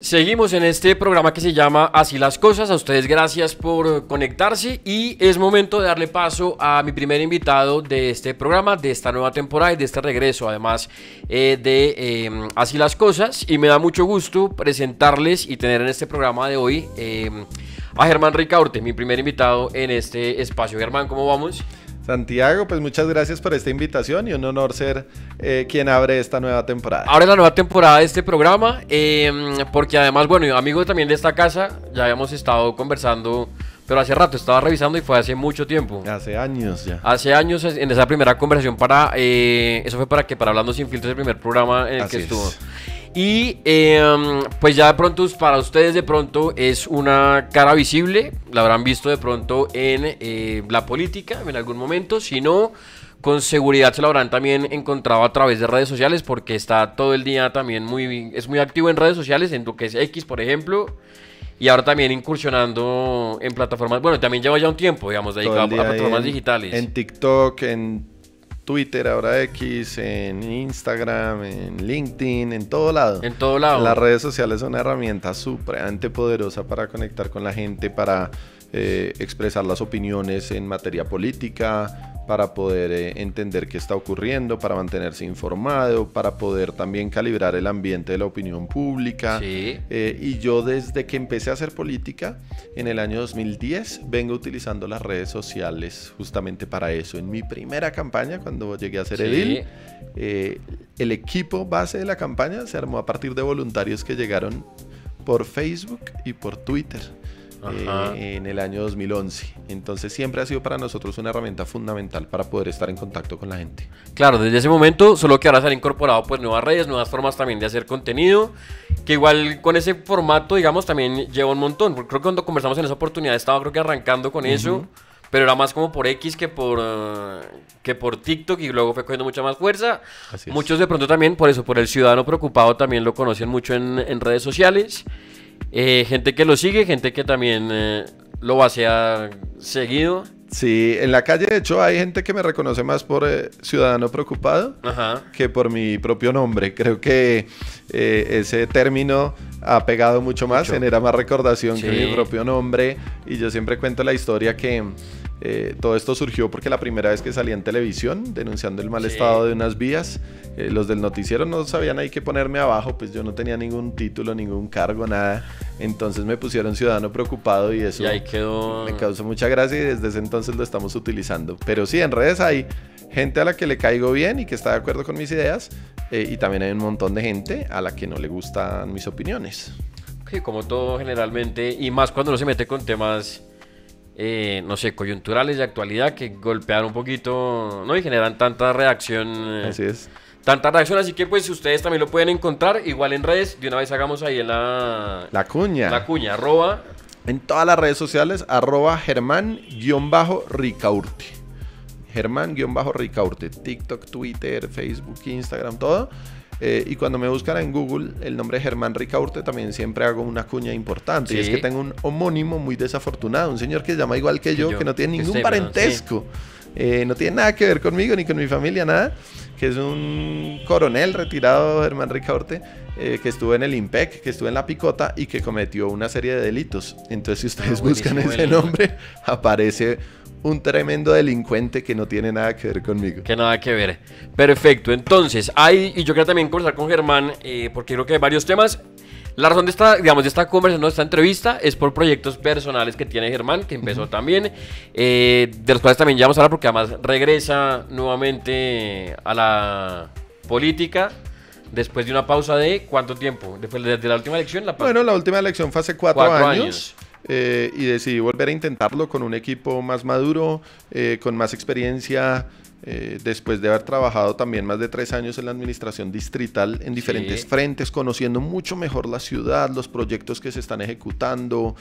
Seguimos en este programa que se llama Así las Cosas. A ustedes gracias por conectarse y es momento de darle paso a mi primer invitado de este programa, de esta nueva temporada y de este regreso, además de Así las Cosas. Y me da mucho gusto presentarles y tener en este programa de hoy a Germán Ricaurte, mi primer invitado en este espacio. Germán, ¿cómo vamos? Santiago, pues muchas gracias por esta invitación y un honor ser quien abre esta nueva temporada. Abre la nueva temporada de este programa, porque además, bueno, amigo también de esta casa, ya habíamos estado conversando, pero hace rato estaba revisando y fue hace mucho tiempo. Hace años ya. Hace años en esa primera conversación eso fue para Hablando Sin Filtros, el primer programa en el que estuvo. Y pues ya de pronto para ustedes de pronto es una cara visible, la habrán visto de pronto en la política en algún momento, si no, con seguridad se lo habrán también encontrado a través de redes sociales porque está todo el día también es muy activo en redes sociales, en lo que es X por ejemplo, y ahora también incursionando en plataformas, bueno, también lleva ya un tiempo, digamos, dedicado a plataformas digitales. En TikTok, en Twitter, ahora X, en Instagram, en LinkedIn, en todo lado. En todo lado. Las redes sociales son una herramienta supremamente poderosa para conectar con la gente, para expresar las opiniones en materia política, para poder entender qué está ocurriendo, para mantenerse informado, para poder también calibrar el ambiente de la opinión pública. Sí. Y yo desde que empecé a hacer política, en el año 2010, vengo utilizando las redes sociales justamente para eso. En mi primera campaña, cuando llegué a ser edil, el equipo base de la campaña se armó a partir de voluntarios que llegaron por Facebook y por Twitter. En el año 2011. Entonces siempre ha sido para nosotros una herramienta fundamental para poder estar en contacto con la gente. Claro, desde ese momento, solo que ahora se han incorporado pues nuevas redes, nuevas formas también de hacer contenido, que igual con ese formato, digamos, también lleva un montón, porque creo que cuando conversamos en esa oportunidad estaba creo que arrancando con eso, pero era más como por X que por TikTok y luego fue cogiendo mucha más fuerza. Muchos de pronto también, por eso, por el ciudadano preocupado también lo conocen mucho en redes sociales. Gente que lo sigue, gente que también lo basea seguido. Sí, en la calle de hecho hay gente que me reconoce más por ciudadano preocupado que por mi propio nombre. Creo que ese término ha pegado mucho más, genera más recordación que mi propio nombre. Y yo siempre cuento la historia que todo esto surgió porque la primera vez que salí en televisión denunciando el mal estado de unas vías, los del noticiero no sabían ahí qué ponerme abajo, pues yo no tenía ningún título, ningún cargo, nada. Entonces me pusieron ciudadano preocupado y eso ahí quedó. Me causó mucha gracia y desde ese entonces lo estamos utilizando. Pero sí, en redes hay gente a la que le caigo bien y que está de acuerdo con mis ideas, y también hay un montón de gente a la que no le gustan mis opiniones. Sí, como todo generalmente, y más cuando uno se mete con temas no sé, coyunturales de actualidad que golpean un poquito, ¿no? Y generan tanta reacción. Así es. Tanta reacción, así que pues ustedes también lo pueden encontrar igual en redes. De una vez hagamos ahí en la cuña, arroba. En todas las redes sociales, Germán-Ricaurte. Germán-Ricaurte. TikTok, Twitter, Facebook, Instagram, todo. Y cuando me buscan en Google el nombre Germán Ricaurte, también siempre hago una cuña importante. Y es que tengo un homónimo muy desafortunado, un señor que se llama igual que yo, que no tiene ningún parentesco. No tiene nada que ver conmigo ni con mi familia, nada. Que es un coronel retirado, Germán Ricaurte, que estuvo en el IMPEC, que estuvo en la Picota y que cometió una serie de delitos. Entonces, si ustedes buscan ese nombre, aparece un tremendo delincuente que no tiene nada que ver conmigo. Que nada que ver. Perfecto. Entonces, y yo quiero también conversar con Germán, porque creo que hay varios temas. La razón de esta conversación, de esta entrevista, es por proyectos personales que tiene Germán, que empezó también, de los cuales también ya vamos a hablar, porque además regresa nuevamente a la política, después de una pausa de ¿cuánto tiempo? Después de la última elección. Bueno, la última elección fue hace 4 años. Y decidí volver a intentarlo con un equipo más maduro, con más experiencia, después de haber trabajado también más de 3 años en la administración distrital en diferentes frentes, conociendo mucho mejor la ciudad, los proyectos que se están ejecutando,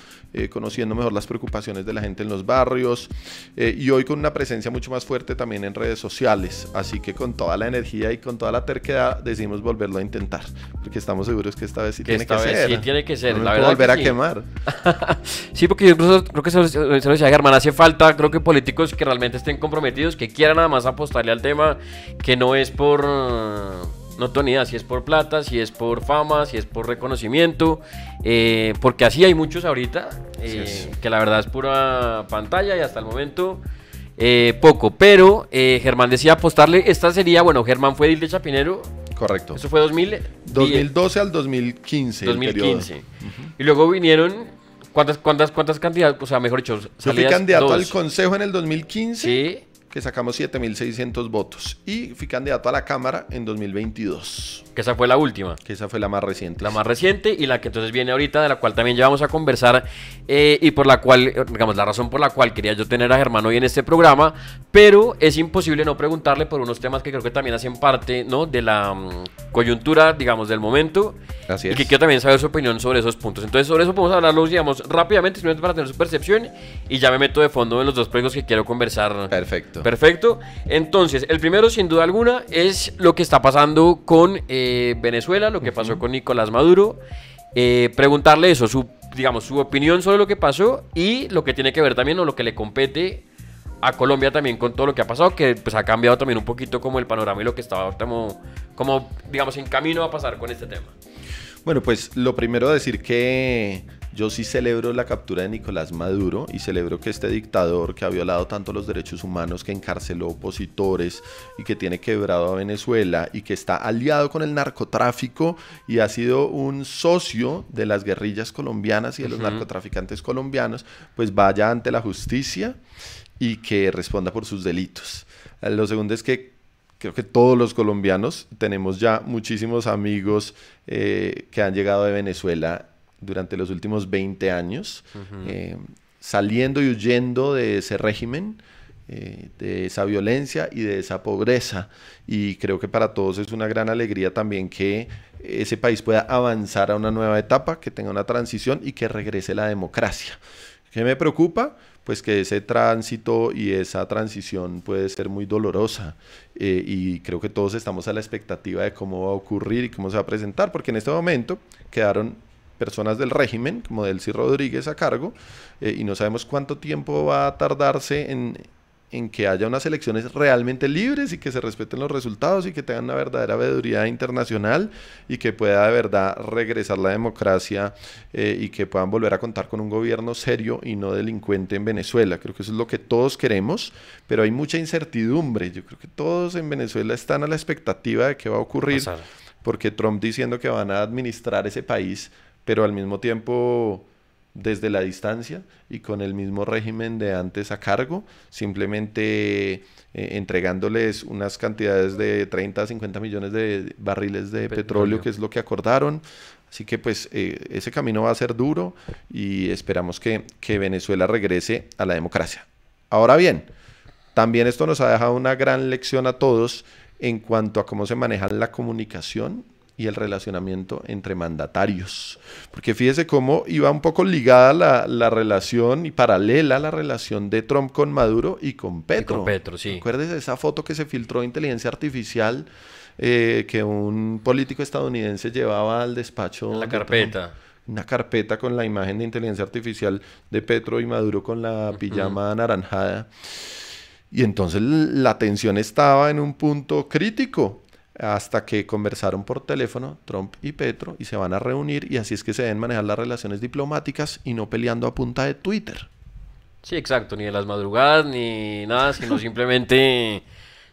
conociendo mejor las preocupaciones de la gente en los barrios, y hoy con una presencia mucho más fuerte también en redes sociales. Así que con toda la energía y con toda la terquedad decidimos volverlo a intentar, porque estamos seguros que esta vez sí tiene que ser. Sí, tiene que ser. No me puedo volver a quemar. Sí, porque yo incluso creo que se lo decía Germán, hace falta, creo que políticos que realmente estén comprometidos, que quieran nada más apostarle al tema, que no es por notoriedad, si es por plata, si es por fama, si es por reconocimiento, porque así hay muchos ahorita, que la verdad es pura pantalla y hasta el momento poco, pero Germán decía apostarle, esta sería, bueno, Germán fue edil de Chapinero. Correcto. Eso fue 2012 al 2015. 2015. Y luego vinieron, ¿cuántas candidatos? O sea, mejor dicho, yo fui candidato al Consejo en el 2015. Sí. Que sacamos 7.600 votos. Y fui candidato a la Cámara en 2022. Que esa fue la última. Que esa fue la más reciente. La más reciente y la que entonces viene ahorita, de la cual también ya vamos a conversar y por la cual, digamos, la razón por la cual quería yo tener a Germán hoy en este programa, pero es imposible no preguntarle por unos temas que creo que también hacen parte, ¿no?, de la coyuntura, digamos, del momento. Así es. Y que quiero también saber su opinión sobre esos puntos. Entonces, sobre eso podemos hablarlos, digamos, rápidamente, simplemente para tener su percepción y ya me meto de fondo en los dos proyectos que quiero conversar. Perfecto. Perfecto. Entonces, el primero, sin duda alguna, es lo que está pasando con Venezuela, lo que pasó con Nicolás Maduro. Preguntarle eso, su opinión sobre lo que pasó y lo que tiene que ver también o lo que le compete a Colombia también con todo lo que ha pasado, que pues ha cambiado también un poquito como el panorama y lo que estaba como digamos en camino a pasar con este tema. Bueno, pues lo primero decir que yo sí celebro la captura de Nicolás Maduro y celebro que este dictador que ha violado tanto los derechos humanos, que encarceló opositores y que tiene quebrado a Venezuela y que está aliado con el narcotráfico y ha sido un socio de las guerrillas colombianas y de los narcotraficantes colombianos, pues vaya ante la justicia y que responda por sus delitos. Lo segundo es que creo que todos los colombianos tenemos ya muchísimos amigos que han llegado de Venezuela durante los últimos 20 años, saliendo y huyendo de ese régimen, de esa violencia y de esa pobreza. Y creo que para todos es una gran alegría también que ese país pueda avanzar a una nueva etapa, que tenga una transición y que regrese la democracia. ¿Qué me preocupa? Pues que ese tránsito y esa transición puede ser muy dolorosa y creo que todos estamos a la expectativa de cómo va a ocurrir y cómo se va a presentar, porque en este momento quedaron personas del régimen, como Delcy Rodríguez, a cargo y no sabemos cuánto tiempo va a tardarse en que haya unas elecciones realmente libres y que se respeten los resultados y que tengan una verdadera veeduría internacional y que pueda de verdad regresar la democracia y que puedan volver a contar con un gobierno serio y no delincuente en Venezuela. Creo que eso es lo que todos queremos, pero hay mucha incertidumbre. Yo creo que todos en Venezuela están a la expectativa de qué va a ocurrir, porque Trump diciendo que van a administrar ese país, pero al mismo tiempo desde la distancia y con el mismo régimen de antes a cargo, simplemente entregándoles unas cantidades de 30 a 50 millones de barriles de petróleo, que es lo que acordaron. Así que pues ese camino va a ser duro y esperamos que Venezuela regrese a la democracia. Ahora bien, también esto nos ha dejado una gran lección a todos en cuanto a cómo se maneja la comunicación y el relacionamiento entre mandatarios. Porque fíjese cómo iba un poco ligada la relación y paralela la relación de Trump con Maduro y con Petro. Y con Petro, sí. Acuérdese esa foto que se filtró de inteligencia artificial que un político estadounidense llevaba al despacho. En la carpeta. Una carpeta con la imagen de inteligencia artificial de Petro y Maduro con la pijama anaranjada. Y entonces la tensión estaba en un punto crítico, hasta que conversaron por teléfono Trump y Petro y se van a reunir y así es que se deben manejar las relaciones diplomáticas y no peleando a punta de Twitter. Sí, exacto, ni de las madrugadas ni nada, sino simplemente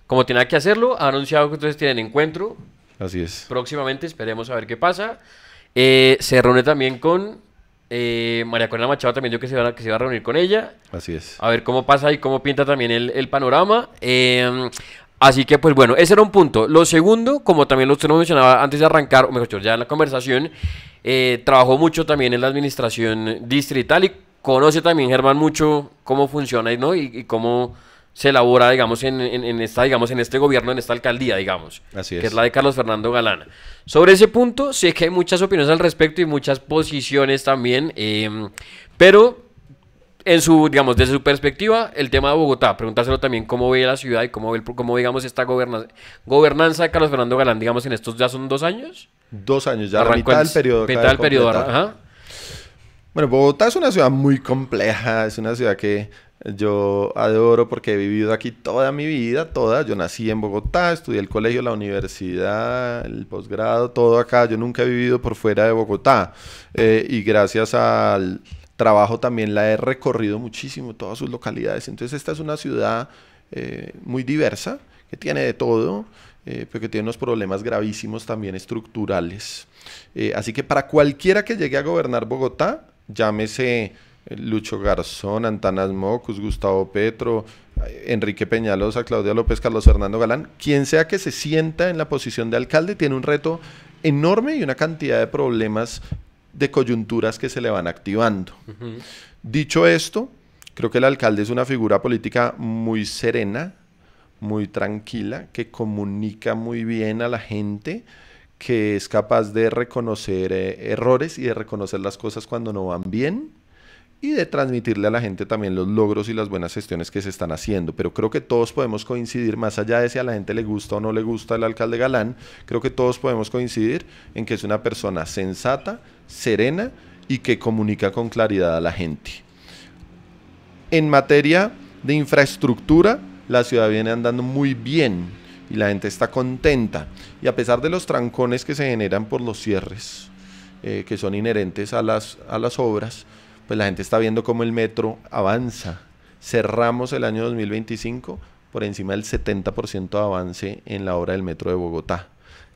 como tiene que hacerlo. Ha anunciado que entonces tienen encuentro. Así es. Próximamente, esperemos a ver qué pasa. Se reúne también con María Corina Machado, también yo que se iba a reunir con ella. Así es. A ver cómo pasa y cómo pinta también el panorama. Así que, pues bueno, ese era un punto. Lo segundo, como también usted nos mencionaba antes de arrancar, o mejor dicho, ya en la conversación, trabajó mucho también en la administración distrital y conoce también, Germán, mucho cómo funciona, ¿no? Y cómo se elabora, digamos, en este gobierno, en esta alcaldía, digamos. Así es. Que es la de Carlos Fernando Galán. Sobre ese punto, sé que hay muchas opiniones al respecto y muchas posiciones también, pero digamos, desde su perspectiva, el tema de Bogotá, preguntárselo también cómo ve la ciudad y cómo digamos, esta gobernanza de Carlos Fernando Galán, digamos, en estos ya son 2 años. 2 años, ya la mitad del periodo. Mitad del periodo, ajá. Bueno, Bogotá es una ciudad muy compleja, es una ciudad que Yo adoro porque he vivido aquí toda mi vida, toda. Yo nací en Bogotá, estudié el colegio, la universidad, el posgrado, todo acá. Yo nunca he vivido por fuera de Bogotá. Y gracias al trabajo también la he recorrido muchísimo, todas sus localidades. Entonces esta es una ciudad muy diversa, que tiene de todo, pero que tiene unos problemas gravísimos también estructurales. Así que para cualquiera que llegue a gobernar Bogotá, llámese Lucho Garzón, Antanas Mocus, Gustavo Petro, Enrique Peñalosa, Claudia López, Carlos Fernando Galán, quien sea que se sienta en la posición de alcalde, tiene un reto enorme y una cantidad de problemas de coyunturas que se le van activando. Dicho esto, creo que el alcalde es una figura política muy serena, muy tranquila, que comunica muy bien a la gente, que es capaz de reconocer errores y de reconocer las cosas cuando no van bien y de transmitirle a la gente también los logros y las buenas gestiones que se están haciendo. Pero creo que todos podemos coincidir, más allá de si a la gente le gusta o no le gusta el alcalde Galán, creo que todos podemos coincidir en que es una persona sensata, serena y que comunica con claridad a la gente. En materia de infraestructura, la ciudad viene andando muy bien y la gente está contenta. Y a pesar de los trancones que se generan por los cierres, que son inherentes a las obras, pues la gente está viendo cómo el metro avanza. Cerramos el año 2025 por encima del 70% de avance en la obra del metro de Bogotá.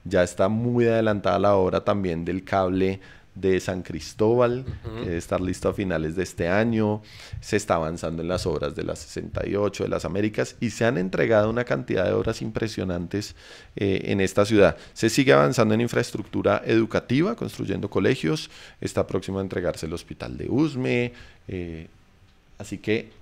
Ya está muy adelantada la obra también del cable de San Cristóbal, que debe estar listo a finales de este año. Se está avanzando en las obras de la 68, de las Américas, y se han entregado una cantidad de obras impresionantes en esta ciudad. Se sigue avanzando en infraestructura educativa, construyendo colegios. Está próximo a entregarse el hospital de Usme. Así que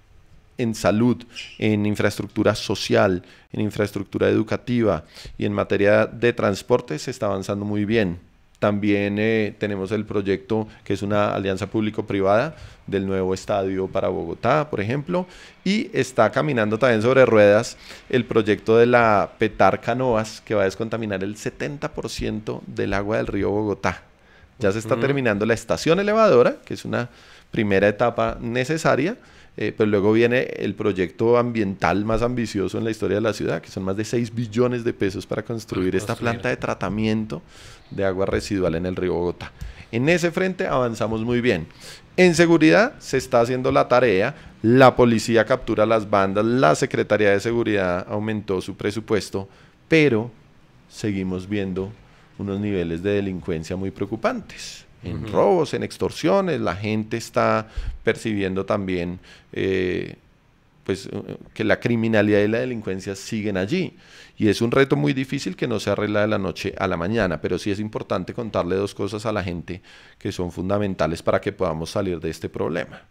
en salud, en infraestructura social, en infraestructura educativa y en materia de transporte se está avanzando muy bien. También tenemos el proyecto que es una alianza público-privada del nuevo estadio para Bogotá, por ejemplo, y está caminando también sobre ruedas el proyecto de la Petar Canoas, que va a descontaminar el 70% del agua del río Bogotá. Ya se está terminando la estación elevadora, que es una primera etapa necesaria, pero luego viene el proyecto ambiental más ambicioso en la historia de la ciudad, que son más de 6 billones de pesos para construir esta planta de tratamiento de agua residual en el río Bogotá. En ese frente avanzamos muy bien. En seguridad se está haciendo la tarea, la policía captura las bandas, la Secretaría de Seguridad aumentó su presupuesto, pero seguimos viendo unos niveles de delincuencia muy preocupantes. En robos, en extorsiones, la gente está percibiendo también pues, que la criminalidad y la delincuencia siguen allí. Y es un reto muy difícil que no se arregla de la noche a la mañana, pero sí es importante contarle dos cosas a la gente que son fundamentales para que podamos salir de este problema.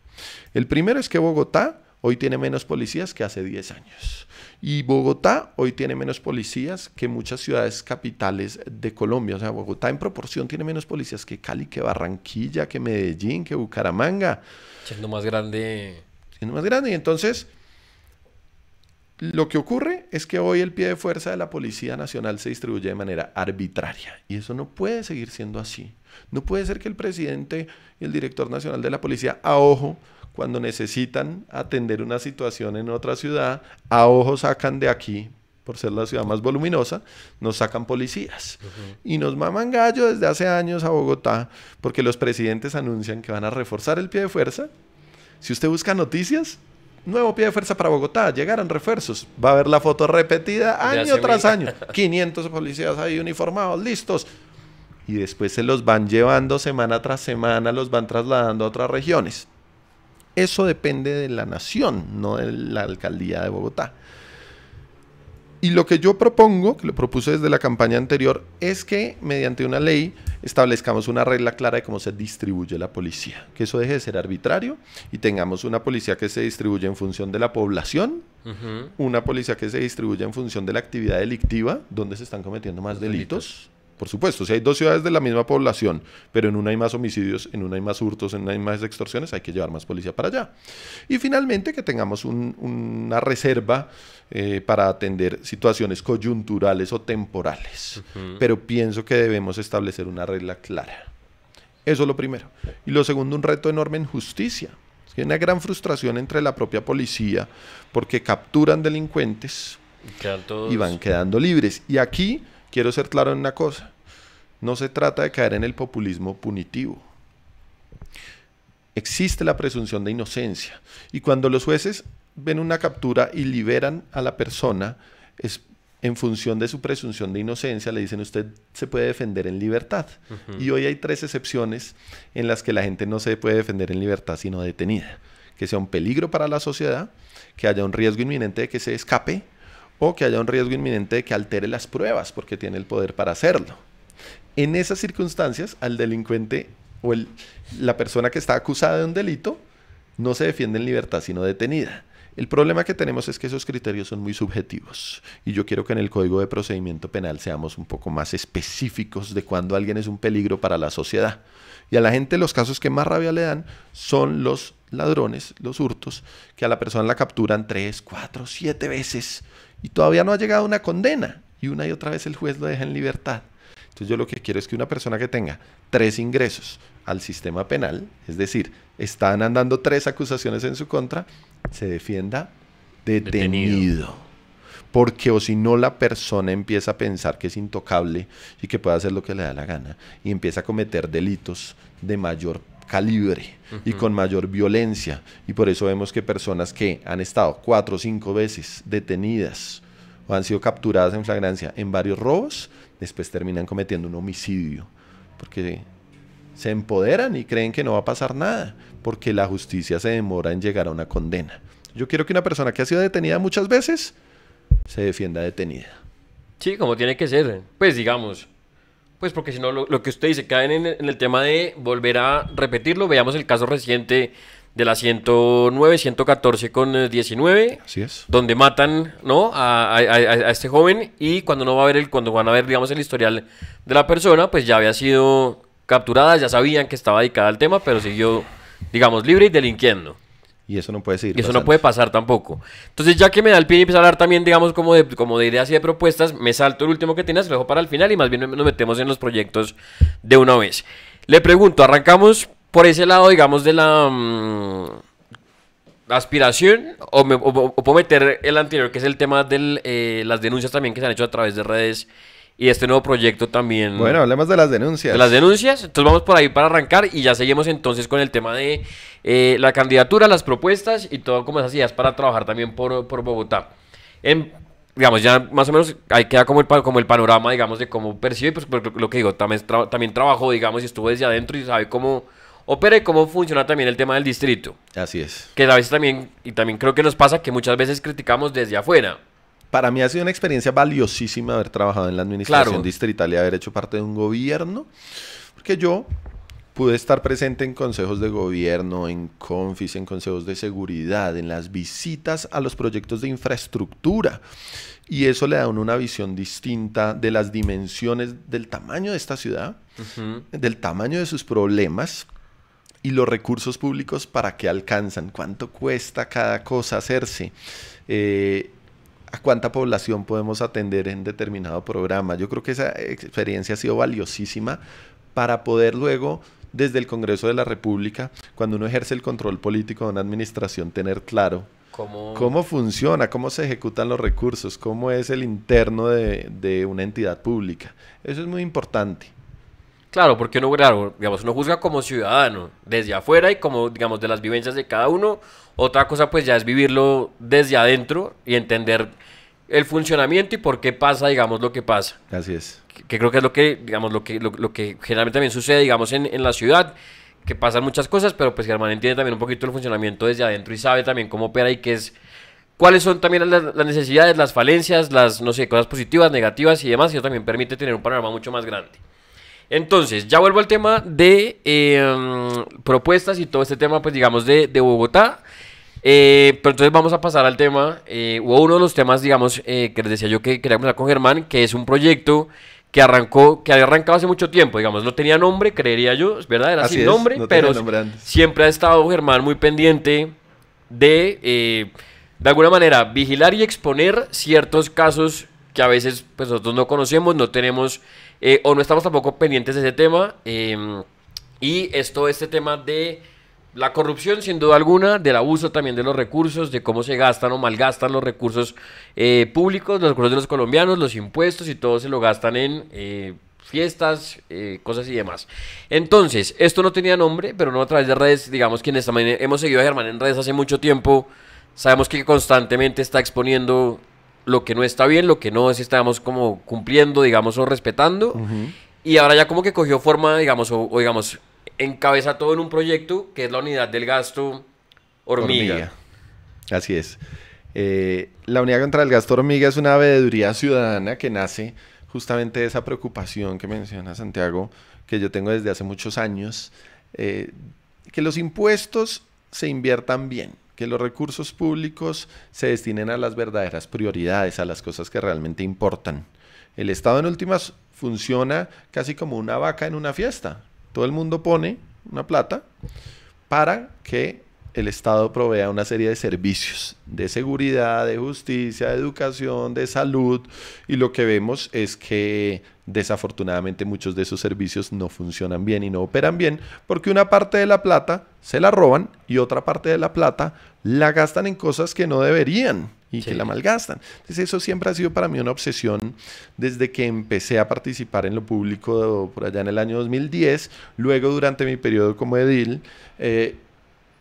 El primero es que Bogotá hoy tiene menos policías que hace 10 años. Y Bogotá hoy tiene menos policías que muchas ciudades capitales de Colombia. O sea, Bogotá en proporción tiene menos policías que Cali, que Barranquilla, que Medellín, que Bucaramanga. Siendo más grande. Siendo más grande. Y entonces, lo que ocurre es que hoy el pie de fuerza de la Policía Nacional se distribuye de manera arbitraria. Y eso no puede seguir siendo así. No puede ser que el presidente y el director nacional de la policía, a ojo, cuando necesitan atender una situación en otra ciudad, a ojo sacan de aquí, por ser la ciudad más voluminosa, nos sacan policías. Y nos maman gallo desde hace años a Bogotá, porque los presidentes anuncian que van a reforzar el pie de fuerza. Si usted busca noticias, nuevo pie de fuerza para Bogotá, llegaron refuerzos. Va a ver la foto repetida año tras año. 500 policías ahí uniformados, listos. Y después se los van llevando semana tras semana, los van trasladando a otras regiones. Eso depende de la nación, no de la alcaldía de Bogotá. Y lo que yo propongo, que lo propuse desde la campaña anterior, es que mediante una ley establezcamos una regla clara de cómo se distribuye la policía. Que eso deje de ser arbitrario y tengamos una policía que se distribuye en función de la población, una policía que se distribuye en función de la actividad delictiva, donde se están cometiendo más delitos. Por supuesto, si hay dos ciudades de la misma población, pero en una hay más homicidios, en una hay más hurtos, en una hay más extorsiones, hay que llevar más policía para allá. Y finalmente que tengamos una reserva para atender situaciones coyunturales o temporales. Pero pienso que debemos establecer una regla clara. Eso es lo primero. Y lo segundo, un reto enorme en justicia. Hay una gran frustración entre la propia policía porque capturan delincuentes y van quedando libres. Y aquí quiero ser claro en una cosa. No se trata de caer en el populismo punitivo. Existe la presunción de inocencia. Y cuando los jueces ven una captura y liberan a la persona, es en función de su presunción de inocencia, le dicen usted se puede defender en libertad. Y hoy hay 3 excepciones en las que la gente no se puede defender en libertad sino detenida. Que sea un peligro para la sociedad, que haya un riesgo inminente de que se escape o que haya un riesgo inminente de que altere las pruebas porque tiene el poder para hacerlo. En esas circunstancias, al delincuente o la persona que está acusada de un delito no se defiende en libertad sino detenida. El problema que tenemos es que esos criterios son muy subjetivos y yo quiero que en el Código de Procedimiento Penal seamos un poco más específicos de cuando alguien es un peligro para la sociedad. Y a la gente los casos que más rabia le dan son los ladrones, los hurtos, que a la persona la capturan 3, 4, 7 veces y todavía no ha llegado una condena y una y otra vez el juez lo deja en libertad. Entonces yo lo que quiero es que una persona que tenga 3 ingresos al sistema penal, es decir, están andando 3 acusaciones en su contra, se defienda detenido. Porque o si no la persona empieza a pensar que es intocable y que puede hacer lo que le da la gana y empieza a cometer delitos de mayor calibre y con mayor violencia. Y por eso vemos que personas que han estado 4 o 5 veces detenidas o han sido capturadas en flagrancia en varios robos, después terminan cometiendo un homicidio, porque se empoderan y creen que no va a pasar nada, porque la justicia se demora en llegar a una condena. Yo quiero que una persona que ha sido detenida muchas veces se defienda detenida. Sí, como tiene que ser. Pues digamos, pues porque si no lo que usted dice, caen en el tema de volver a repetirlo. Veamos el caso reciente de la 109, 114 con 19. Así es. Donde matan, ¿no? a este joven y cuando van a ver, digamos, el historial de la persona, pues ya había sido capturada, ya sabían que estaba dedicada al tema, pero siguió, digamos, libre y delinquiendo. Y eso no puede seguir pasando. Y eso no puede pasar tampoco. Entonces, ya que me da el pie y empieza a hablar también, digamos, como de ideas y de propuestas, me salto el último que tienes, lo dejo para el final y más bien nos metemos en los proyectos de una vez. Le pregunto, arrancamos por ese lado, digamos, de la aspiración, o puedo meter el anterior, que es el tema de las denuncias también que se han hecho a través de redes y este nuevo proyecto también. Bueno, hablemos de las denuncias. De las denuncias. Entonces vamos por ahí para arrancar y ya seguimos entonces con el tema de la candidatura, las propuestas y todo como esas ideas para trabajar también por Bogotá. Digamos, ya más o menos ahí queda como el panorama, digamos, de cómo percibe, pues lo que digo, también trabajó, digamos, y estuvo desde adentro y sabe cómo opera y cómo funciona también el tema del distrito. Así es. Que a veces también creo que nos pasa que muchas veces criticamos desde afuera. Para mí ha sido una experiencia valiosísima haber trabajado en la administración distrital y haber hecho parte de un gobierno, porque yo pude estar presente en consejos de gobierno, en confis, en consejos de seguridad, en las visitas a los proyectos de infraestructura, y eso le da a uno una visión distinta de las dimensiones del tamaño de esta ciudad, del tamaño de sus problemas y los recursos públicos para qué alcanzan, cuánto cuesta cada cosa hacerse, a cuánta población podemos atender en determinado programa. Yo creo que esa experiencia ha sido valiosísima para poder luego, desde el Congreso de la República, cuando uno ejerce el control político de una administración, tener claro cómo funciona, cómo se ejecutan los recursos, cómo es el interno de una entidad pública. Eso es muy importante. Claro, porque uno juzga como ciudadano desde afuera y como, digamos, de las vivencias de cada uno. Otra cosa pues ya es vivirlo desde adentro y entender el funcionamiento y por qué pasa, digamos, lo que pasa. Así es. Que creo que es lo que generalmente también sucede, digamos, en la ciudad, que pasan muchas cosas, pero pues Germán entiende también un poquito el funcionamiento desde adentro y sabe también cómo opera y cuáles son también las necesidades, las falencias, las, no sé, cosas positivas, negativas y demás, y eso también permite tener un panorama mucho más grande. Entonces, ya vuelvo al tema de propuestas y todo este tema, pues digamos, de Bogotá. Pero entonces vamos a pasar al tema, hubo uno de los temas, digamos, que les decía yo que quería hablar con Germán, que es un proyecto que había arrancado hace mucho tiempo, digamos, no tenía nombre, creería yo, es verdad, era sin nombre, pero siempre ha estado Germán muy pendiente de alguna manera, vigilar y exponer ciertos casos que a veces pues nosotros no conocemos, no tenemos, o no estamos tampoco pendientes de ese tema, y este tema de la corrupción, sin duda alguna, del abuso también de los recursos, de cómo se gastan o malgastan los recursos públicos, los recursos de los colombianos, los impuestos y todo se lo gastan en fiestas, cosas y demás. Entonces, esto no tenía nombre, pero no a través de redes, digamos, quienes también hemos seguido a Germán en redes hace mucho tiempo, sabemos que constantemente está exponiendo lo que no está bien, lo que no es, estamos como cumpliendo, digamos, o respetando. Y ahora ya como que cogió forma, digamos, o digamos, encabeza todo en un proyecto que es la unidad del gasto hormiga. Así es. La unidad contra el gasto hormiga es una veeduría ciudadana que nace justamente de esa preocupación que menciona Santiago, que yo tengo desde hace muchos años, que los impuestos se inviertan bien, que los recursos públicos se destinen a las verdaderas prioridades, a las cosas que realmente importan. El Estado en últimas funciona casi como una vaca en una fiesta. Todo el mundo pone una plata para que el Estado provea una serie de servicios de seguridad, de justicia, de educación, de salud, y lo que vemos es que desafortunadamente muchos de esos servicios no funcionan bien y no operan bien porque una parte de la plata se la roban y otra parte de la plata la gastan en cosas que no deberían y que la malgastan. Entonces eso siempre ha sido para mí una obsesión desde que empecé a participar en lo público por allá en el año 2010, luego durante mi periodo como edil,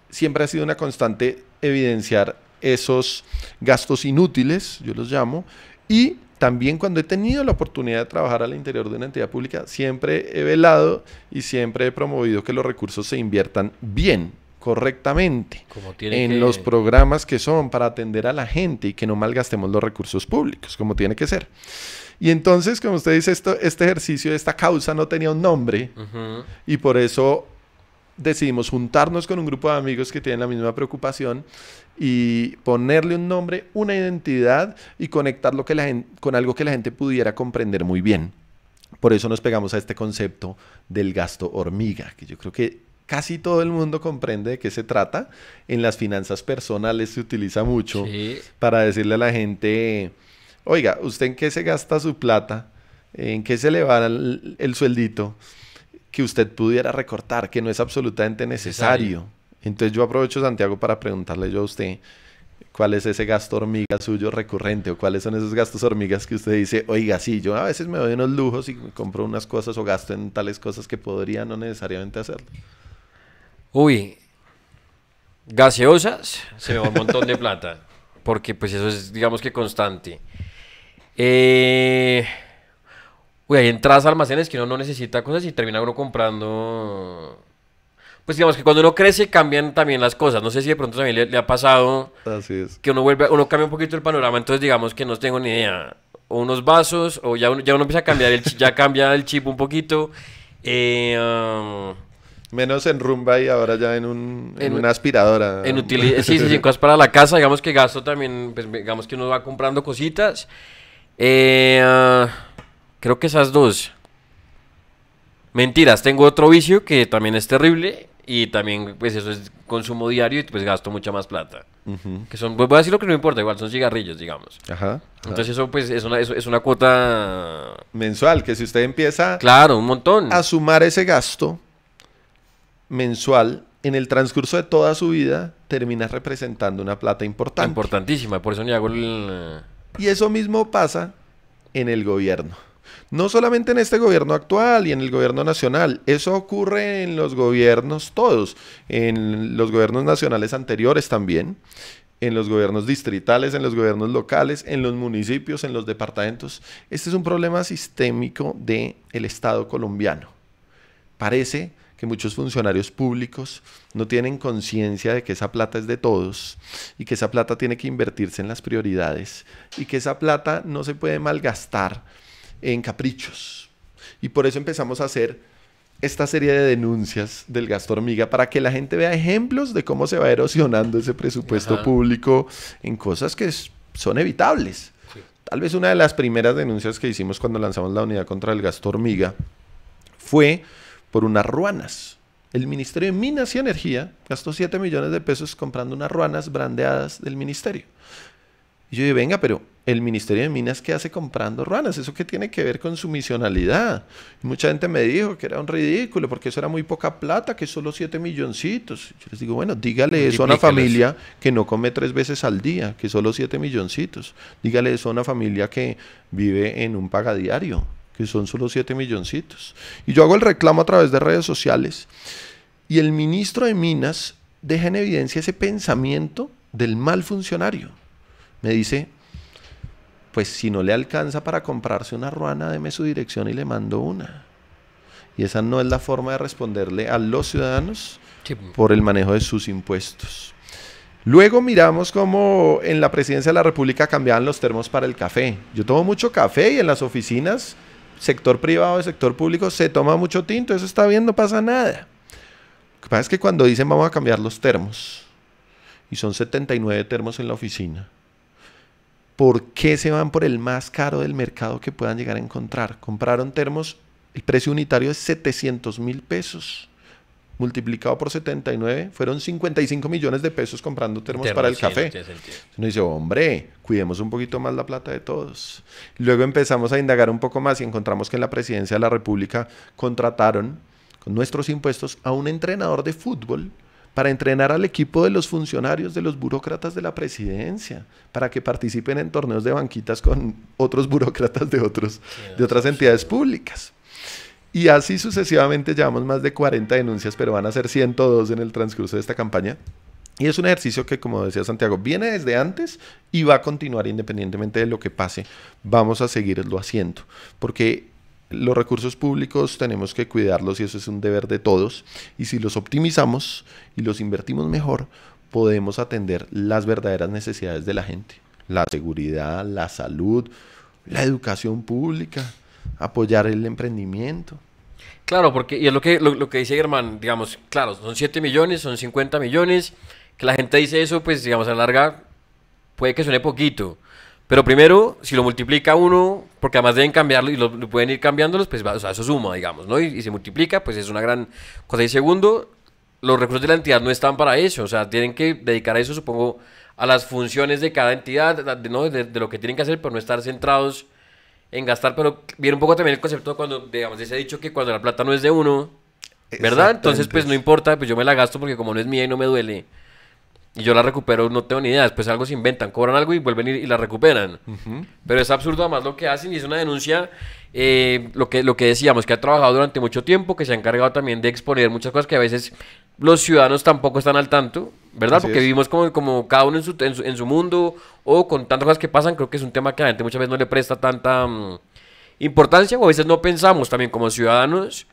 siempre ha sido una constante evidenciar esos gastos inútiles, yo los llamo, y también cuando he tenido la oportunidad de trabajar al interior de una entidad pública, siempre he velado y siempre he promovido que los recursos se inviertan bien, correctamente, en los programas que son para atender a la gente y que no malgastemos los recursos públicos, como tiene que ser. Y entonces, como usted dice, este ejercicio, esta causa no tenía un nombre, y por eso decidimos juntarnos con un grupo de amigos que tienen la misma preocupación y ponerle un nombre, una identidad y conectarlo con algo que la gente pudiera comprender muy bien. Por eso nos pegamos a este concepto del gasto hormiga, que yo creo que casi todo el mundo comprende de qué se trata. En las finanzas personales se utiliza mucho para decirle a la gente, oiga, ¿usted en qué se gasta su plata? ¿En qué se le va el sueldito? Que usted pudiera recortar, que no es absolutamente necesario. Entonces yo aprovecho, Santiago, para preguntarle yo a usted cuál es ese gasto hormiga suyo recurrente o cuáles son esos gastos hormigas que usted dice, oiga, sí, yo a veces me doy unos lujos y me compro unas cosas o gasto en tales cosas que podría no necesariamente hacerlo. Uy, gaseosas, se me va un montón de plata, porque pues eso es, digamos que constante. Uy, hay entradas a almacenes que uno no necesita cosas y termina uno comprando. Pues digamos que cuando uno crece cambian también las cosas. No sé si de pronto también le ha pasado. Así es. Que uno cambia un poquito el panorama. Entonces digamos que no tengo ni idea. O unos vasos, o ya uno empieza a cambiar ya cambia el chip un poquito. Menos en Rumba y ahora ya en una aspiradora. Sí, cosas para la casa. Digamos que gasto también, pues digamos que uno va comprando cositas. Creo que esas dos. Mentiras, tengo otro vicio que también es terrible y también pues eso es consumo diario y pues gasto mucha más plata. Que son, pues voy a decir lo que no me importa, igual son cigarrillos, digamos. Entonces eso pues es una cuota mensual, que si usted empieza un montón a sumar ese gasto mensual en el transcurso de toda su vida, termina representando una plata importante. Importantísima, por eso ni hago Y eso mismo pasa en el gobierno. No solamente en este gobierno actual y en el gobierno nacional, eso ocurre en los gobiernos todos, en los gobiernos nacionales anteriores también, en los gobiernos distritales, en los gobiernos locales, en los municipios, en los departamentos. Este es un problema sistémico del Estado colombiano. Parece que muchos funcionarios públicos no tienen conciencia de que esa plata es de todos y que esa plata tiene que invertirse en las prioridades y que esa plata no se puede malgastar en caprichos. Y por eso empezamos a hacer esta serie de denuncias del gasto hormiga para que la gente vea ejemplos de cómo se va erosionando ese presupuesto público en cosas que son evitables. Tal vez una de las primeras denuncias que hicimos cuando lanzamos la unidad contra el gasto hormiga fue por unas ruanas. El Ministerio de Minas y Energía gastó 7 millones de pesos comprando unas ruanas brandeadas del ministerio. Y yo dije, venga, pero el Ministerio de Minas, ¿qué hace comprando ruanas? ¿Eso qué tiene que ver con su misionalidad? Y mucha gente me dijo que era un ridículo, porque eso era muy poca plata, que solo 7 milloncitos. Yo les digo, bueno, dígale eso a una familia que no come 3 veces al día, que solo 7 milloncitos. Dígale eso a una familia que vive en un pagadiario, que son solo 7 milloncitos. Y yo hago el reclamo a través de redes sociales. Y el ministro de Minas deja en evidencia ese pensamiento del mal funcionario. Me dice, pues si no le alcanza para comprarse una ruana, deme su dirección y le mando una. Y esa no es la forma de responderle a los ciudadanos por el manejo de sus impuestos. Luego miramos cómo en la presidencia de la República cambiaban los termos para el café. Yo tomo mucho café y en las oficinas, sector privado y sector público, se toma mucho tinto. Eso está bien, no pasa nada. Lo que pasa es que cuando dicen vamos a cambiar los termos, y son 79 termos en la oficina, ¿por qué se van por el más caro del mercado que puedan llegar a encontrar? Compraron termos, el precio unitario es 700.000 pesos. Multiplicado por 79, fueron 55 millones de pesos comprando termos para el café. Uno dice, hombre, cuidemos un poquito más la plata de todos. Luego empezamos a indagar un poco más y encontramos que en la presidencia de la República contrataron con nuestros impuestos a un entrenador de fútbol para entrenar al equipo de los funcionarios, de los burócratas de la presidencia, para que participen en torneos de banquitas con otros burócratas de otras entidades públicas. Y así sucesivamente llevamos más de 40 denuncias, pero van a ser 102 en el transcurso de esta campaña. Y es un ejercicio que, como decía Santiago, viene desde antes y va a continuar independientemente de lo que pase. Vamos a seguirlo haciendo, porque los recursos públicos tenemos que cuidarlos y eso es un deber de todos. Y si los optimizamos y los invertimos mejor, podemos atender las verdaderas necesidades de la gente. La seguridad, la salud, la educación pública, apoyar el emprendimiento. Claro, porque, y es lo que dice Germán, digamos, claro, son 7 millones, son 50 millones, que la gente dice eso, pues digamos, a la larga puede que suene poquito. Pero primero, si lo multiplica uno, porque además deben cambiarlo y lo pueden ir cambiándolos, pues o sea, eso suma, digamos, ¿no? Y se multiplica, pues es una gran cosa. Y segundo, los recursos de la entidad no están para eso, o sea, tienen que dedicar a eso, supongo, a las funciones de cada entidad, ¿no? de lo que tienen que hacer, pero no estar centrados en gastar. Pero viene un poco también el concepto de cuando, digamos, ese dicho que cuando la plata no es de uno, ¿verdad? Entonces, pues no importa, pues yo me la gasto porque como no es mía y no me duele, y yo la recupero, no tengo ni idea. Después algo se inventan, cobran algo y vuelven y la recuperan. Pero es absurdo además lo que hacen y es una denuncia, lo que decíamos, que ha trabajado durante mucho tiempo, que se ha encargado también de exponer muchas cosas que a veces los ciudadanos tampoco están al tanto, ¿verdad? Así porque vivimos como cada uno en su mundo o con tantas cosas que pasan. Creo que es un tema que a la gente muchas veces no le presta tanta importancia, o a veces no pensamos también como ciudadanos,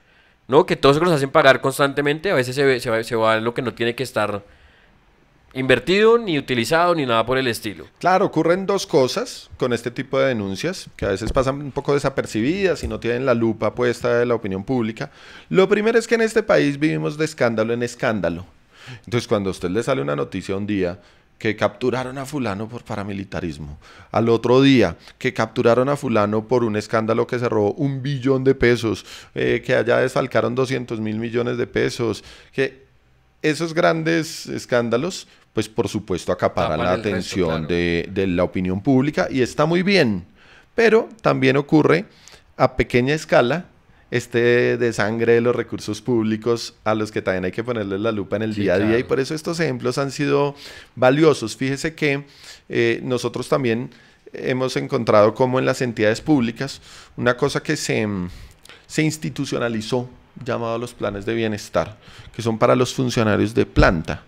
¿no? Que todo eso que nos hacen pagar constantemente, a veces se va en lo que no tiene que estar invertido, ni utilizado, ni nada por el estilo. Claro, ocurren dos cosas con este tipo de denuncias, que a veces pasan un poco desapercibidas y no tienen la lupa puesta de la opinión pública. Lo primero es que en este país vivimos de escándalo en escándalo. Entonces, cuando a usted le sale una noticia un día que capturaron a fulano por paramilitarismo, al otro día que capturaron a fulano por un escándalo que se robó 1 billón de pesos, que allá desfalcaron 200.000 millones de pesos, que esos grandes escándalos, pues por supuesto acaparan la atención de la opinión pública y está muy bien, pero también ocurre a pequeña escala este desangre de los recursos públicos a los que también hay que ponerles la lupa en el día a día, y por eso estos ejemplos han sido valiosos. Fíjese que nosotros también hemos encontrado como en las entidades públicas una cosa que se institucionalizó, llamado los planes de bienestar, que son para los funcionarios de planta.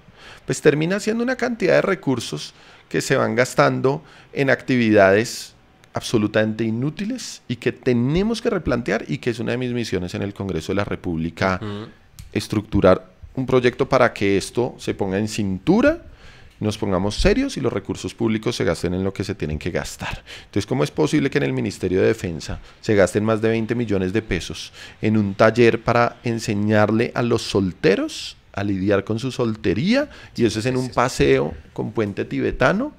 Pues termina siendo una cantidad de recursos que se van gastando en actividades absolutamente inútiles y que tenemos que replantear, y que es una de mis misiones en el Congreso de la República, estructurar un proyecto para que esto se ponga en cintura, nos pongamos serios y los recursos públicos se gasten en lo que se tienen que gastar. Entonces, ¿cómo es posible que en el Ministerio de Defensa se gasten más de 20 millones de pesos en un taller para enseñarle a los solteros a lidiar con su soltería? Y eso es en un paseo con puente tibetano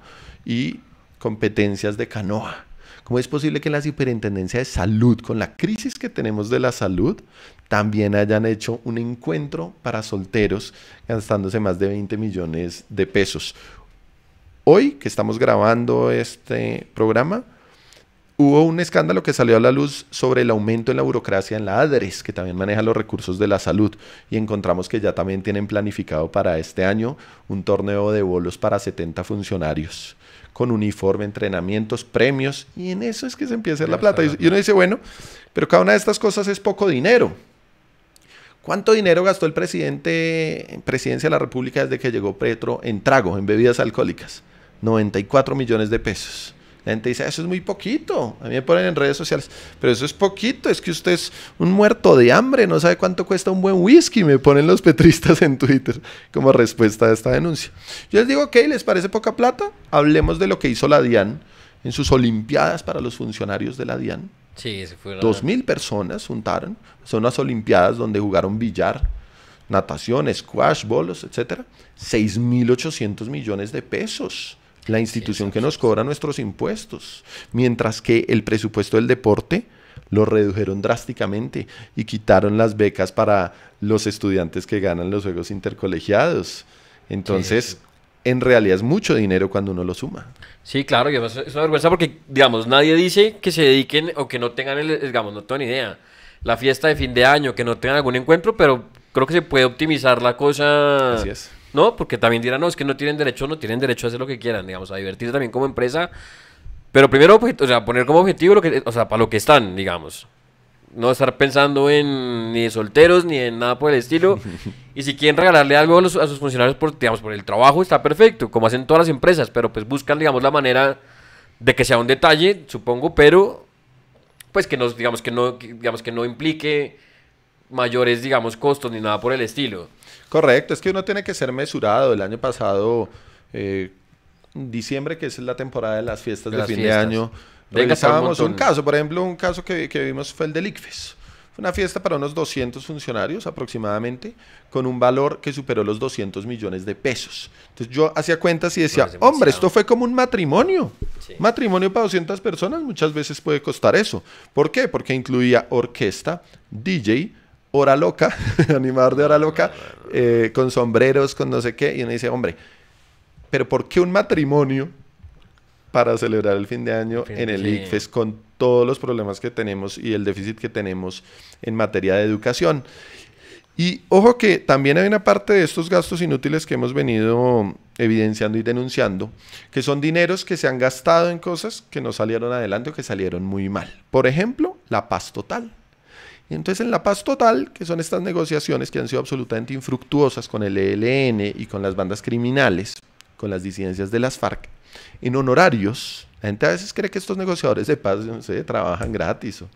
y competencias de canoa. ¿Cómo es posible que en la Superintendencia de Salud, con la crisis que tenemos de la salud, también hayan hecho un encuentro para solteros gastándose más de 20 millones de pesos? hoy que estamos grabando este programa, hubo un escándalo que salió a la luz sobre el aumento en la burocracia en la ADRES, que también maneja los recursos de la salud, y encontramos que ya también tienen planificado para este año un torneo de bolos para 70 funcionarios, con uniforme, entrenamientos, premios, y en eso es que se empieza a hacer la plata. Y uno dice, bueno, pero cada una de estas cosas es poco dinero. ¿Cuánto dinero gastó el presidente en presidencia de la República desde que llegó Petro en trago, en bebidas alcohólicas? 94 millones de pesos. La gente dice, eso es muy poquito. A mí me ponen en redes sociales, pero eso es poquito, es que usted es un muerto de hambre, no sabe cuánto cuesta un buen whisky, me ponen los petristas en Twitter como respuesta a esta denuncia. Yo les digo, ok, ¿les parece poca plata? Hablemos de lo que hizo la DIAN en sus olimpiadas para los funcionarios de la DIAN. Sí, ese fue 2.000 personas juntaron, son unas olimpiadas donde jugaron billar, natación, squash, bolos, etcétera. 6.800 millones de pesos. La institución que nos cobra nuestros impuestos, mientras que el presupuesto del deporte lo redujeron drásticamente y quitaron las becas para los estudiantes que ganan los juegos intercolegiados. Entonces, en realidad es mucho dinero cuando uno lo suma. Sí, claro, y es una vergüenza porque, digamos, nadie dice que se dediquen o que no tengan, digamos, no tengo ni idea, la fiesta de fin de año, que no tengan algún encuentro, pero creo que se puede optimizar la cosa. Así es. No, porque también dirán, no, es que no tienen derecho a hacer lo que quieran, digamos, a divertirse también como empresa. Pero primero, o sea, poner como objetivo o sea, para lo que están, digamos. No estar pensando en ni de solteros, ni en nada por el estilo. Y si quieren regalarle algo a sus funcionarios digamos, por el trabajo, está perfecto, como hacen todas las empresas. Pero pues buscan, digamos, la manera de que sea un detalle, supongo, pero pues que no, digamos que no implique mayores, digamos, costos ni nada por el estilo. Correcto, es que uno tiene que ser mesurado. El año pasado, diciembre, que es la temporada de las fiestas de fin de año, realizábamos un caso. Por ejemplo, un caso que vimos fue el del ICFES. Fue una fiesta para unos 200 funcionarios aproximadamente, con un valor que superó los 200 millones de pesos. Entonces yo hacía cuentas y decía, hombre, esto fue como un matrimonio. Sí. Matrimonio para 200 personas muchas veces puede costar eso. ¿Por qué? Porque incluía orquesta, DJ, hora loca, animador de hora loca, con sombreros, con no sé qué. Y uno dice, hombre, ¿pero por qué un matrimonio para celebrar el fin de año en el ICFES con todos los problemas que tenemos y el déficit que tenemos en materia de educación? Y ojo que también hay una parte de estos gastos inútiles que hemos venido evidenciando y denunciando, que son dineros que se han gastado en cosas que no salieron adelante o que salieron muy mal. Por ejemplo, la paz total. Y entonces en la paz total, que son estas negociaciones que han sido absolutamente infructuosas con el ELN y con las bandas criminales, con las disidencias de las FARC, en honorarios, la gente a veces cree que estos negociadores de paz, no sé, trabajan gratis o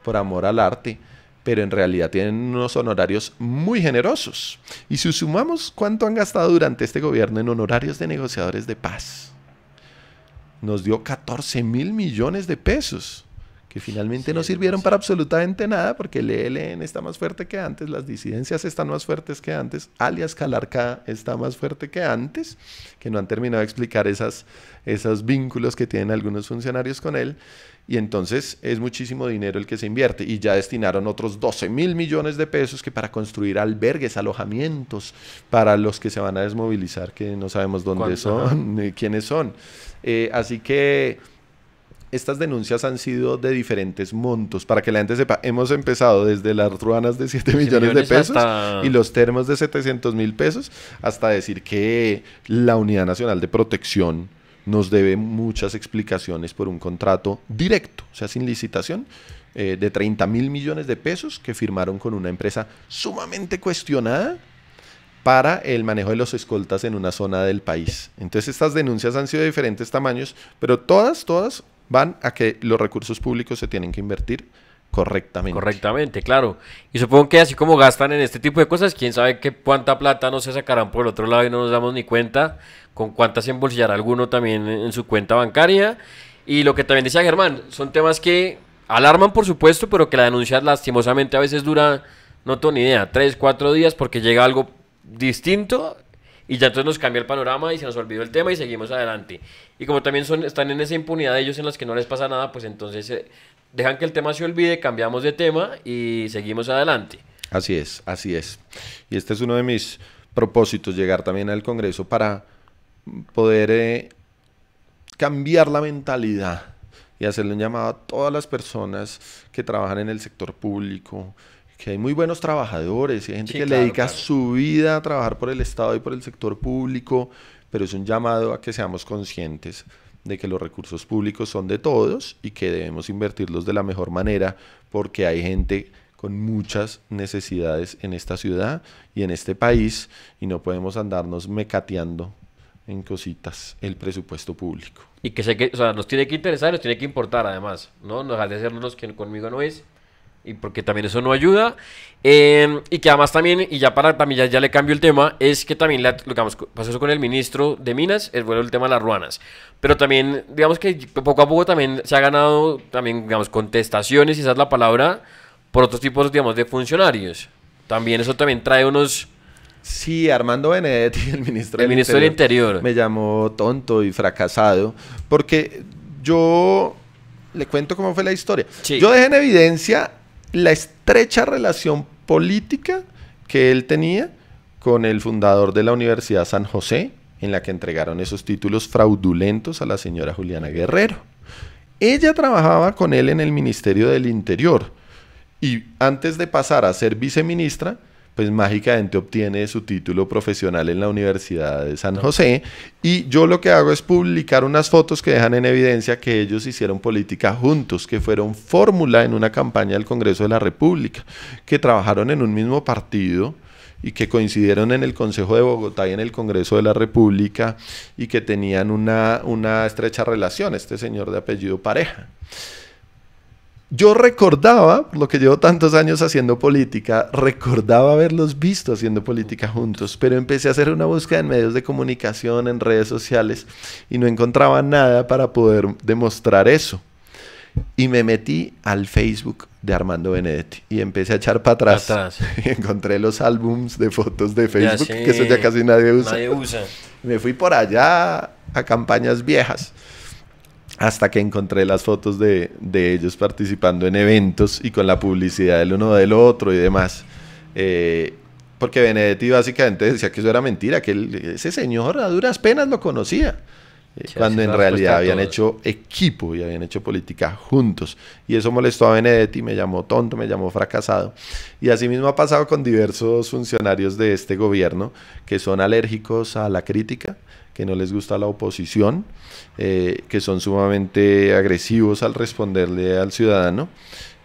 por amor al arte, pero en realidad tienen unos honorarios muy generosos. Y si sumamos cuánto han gastado durante este gobierno en honorarios de negociadores de paz, nos dio 14.000 millones de pesos. Que finalmente no sirvieron para absolutamente nada, porque el ELN está más fuerte que antes, las disidencias están más fuertes que antes, alias Calarca está más fuerte que antes, que no han terminado de explicar esos vínculos que tienen algunos funcionarios con él, y entonces es muchísimo dinero el que se invierte, y ya destinaron otros 12.000 millones de pesos que para construir albergues, alojamientos, para los que se van a desmovilizar, que no sabemos dónde son, ni quiénes son. Así que estas denuncias han sido de diferentes montos. Para que la gente sepa, hemos empezado desde las ruanas de 7 millones de pesos y los termos de 700.000 pesos, hasta decir que la Unidad Nacional de Protección nos debe muchas explicaciones por un contrato directo, o sea, sin licitación, de 30.000 millones de pesos que firmaron con una empresa sumamente cuestionada para el manejo de los escoltas en una zona del país. Entonces estas denuncias han sido de diferentes tamaños, pero todas van a que los recursos públicos se tienen que invertir correctamente. Correctamente, claro. Y supongo que así como gastan en este tipo de cosas, quién sabe cuánta plata no se sacarán por el otro lado y no nos damos ni cuenta, con cuánta se embolsillará alguno también en su cuenta bancaria. Y lo que también decía Germán, son temas que alarman por supuesto, pero que la denuncia lastimosamente a veces dura, no tengo ni idea, 3, 4 días porque llega algo distinto y ya entonces nos cambia el panorama y se nos olvidó el tema y seguimos adelante. Y como también están en esa impunidad de ellos en las que no les pasa nada, pues entonces dejan que el tema se olvide, cambiamos de tema y seguimos adelante. Así es, así es. Y este es uno de mis propósitos, llegar también al Congreso para poder cambiar la mentalidad y hacerle un llamado a todas las personas que trabajan en el sector público, que hay muy buenos trabajadores y hay gente que le dedica su vida a trabajar por el Estado y por el sector público, pero es un llamado a que seamos conscientes de que los recursos públicos son de todos y que debemos invertirlos de la mejor manera, porque hay gente con muchas necesidades en esta ciudad y en este país y no podemos andarnos mecateando en cositas el presupuesto público. Y que sé que, o sea, nos tiene que interesar, nos tiene que importar además, ¿no? No dejar de hacernos los que conmigo no es, y porque también eso no ayuda. Y que además también, y ya para también ya le cambio el tema, es que también lo que pasó eso con el ministro de Minas, es bueno el tema de las ruanas. Pero también, digamos que poco a poco también se ha ganado, también, digamos, contestaciones, y esa es la palabra, por otros tipos, digamos, de funcionarios. También eso también trae unos... Sí, Armando Benedetti, el ministro del Interior, me llamó tonto y fracasado, porque yo le cuento cómo fue la historia. Sí. Yo dejé en evidencia la estrecha relación política que él tenía con el fundador de la Universidad San José, en la que entregaron esos títulos fraudulentos a la señora Juliana Guerrero. Ella trabajaba con él en el Ministerio del Interior y antes de pasar a ser viceministra, pues mágicamente obtiene su título profesional en la Universidad de San José, y yo lo que hago es publicar unas fotos que dejan en evidencia que ellos hicieron política juntos, que fueron fórmula en una campaña del Congreso de la República, que trabajaron en un mismo partido y que coincidieron en el Consejo de Bogotá y en el Congreso de la República y que tenían una estrecha relación, este señor de apellido Pareja. Yo recordaba, por lo que llevo tantos años haciendo política, recordaba haberlos visto haciendo política juntos, pero empecé a hacer una búsqueda en medios de comunicación, en redes sociales, y no encontraba nada para poder demostrar eso. Y me metí al Facebook de Armando Benedetti y empecé a echar para atrás. Encontré los álbums de fotos de Facebook, que eso ya casi nadie usa. Me fui por allá a campañas viejas, hasta que encontré las fotos de ellos participando en eventos y con la publicidad del uno del otro y demás. Porque Benedetti básicamente decía que eso era mentira, que ese señor a duras penas lo conocía. Cuando en realidad habían hecho equipo y habían hecho política juntos. Y eso molestó a Benedetti, me llamó tonto, me llamó fracasado. Y así mismo ha pasado con diversos funcionarios de este gobierno que son alérgicos a la crítica, que no les gusta la oposición, que son sumamente agresivos al responderle al ciudadano.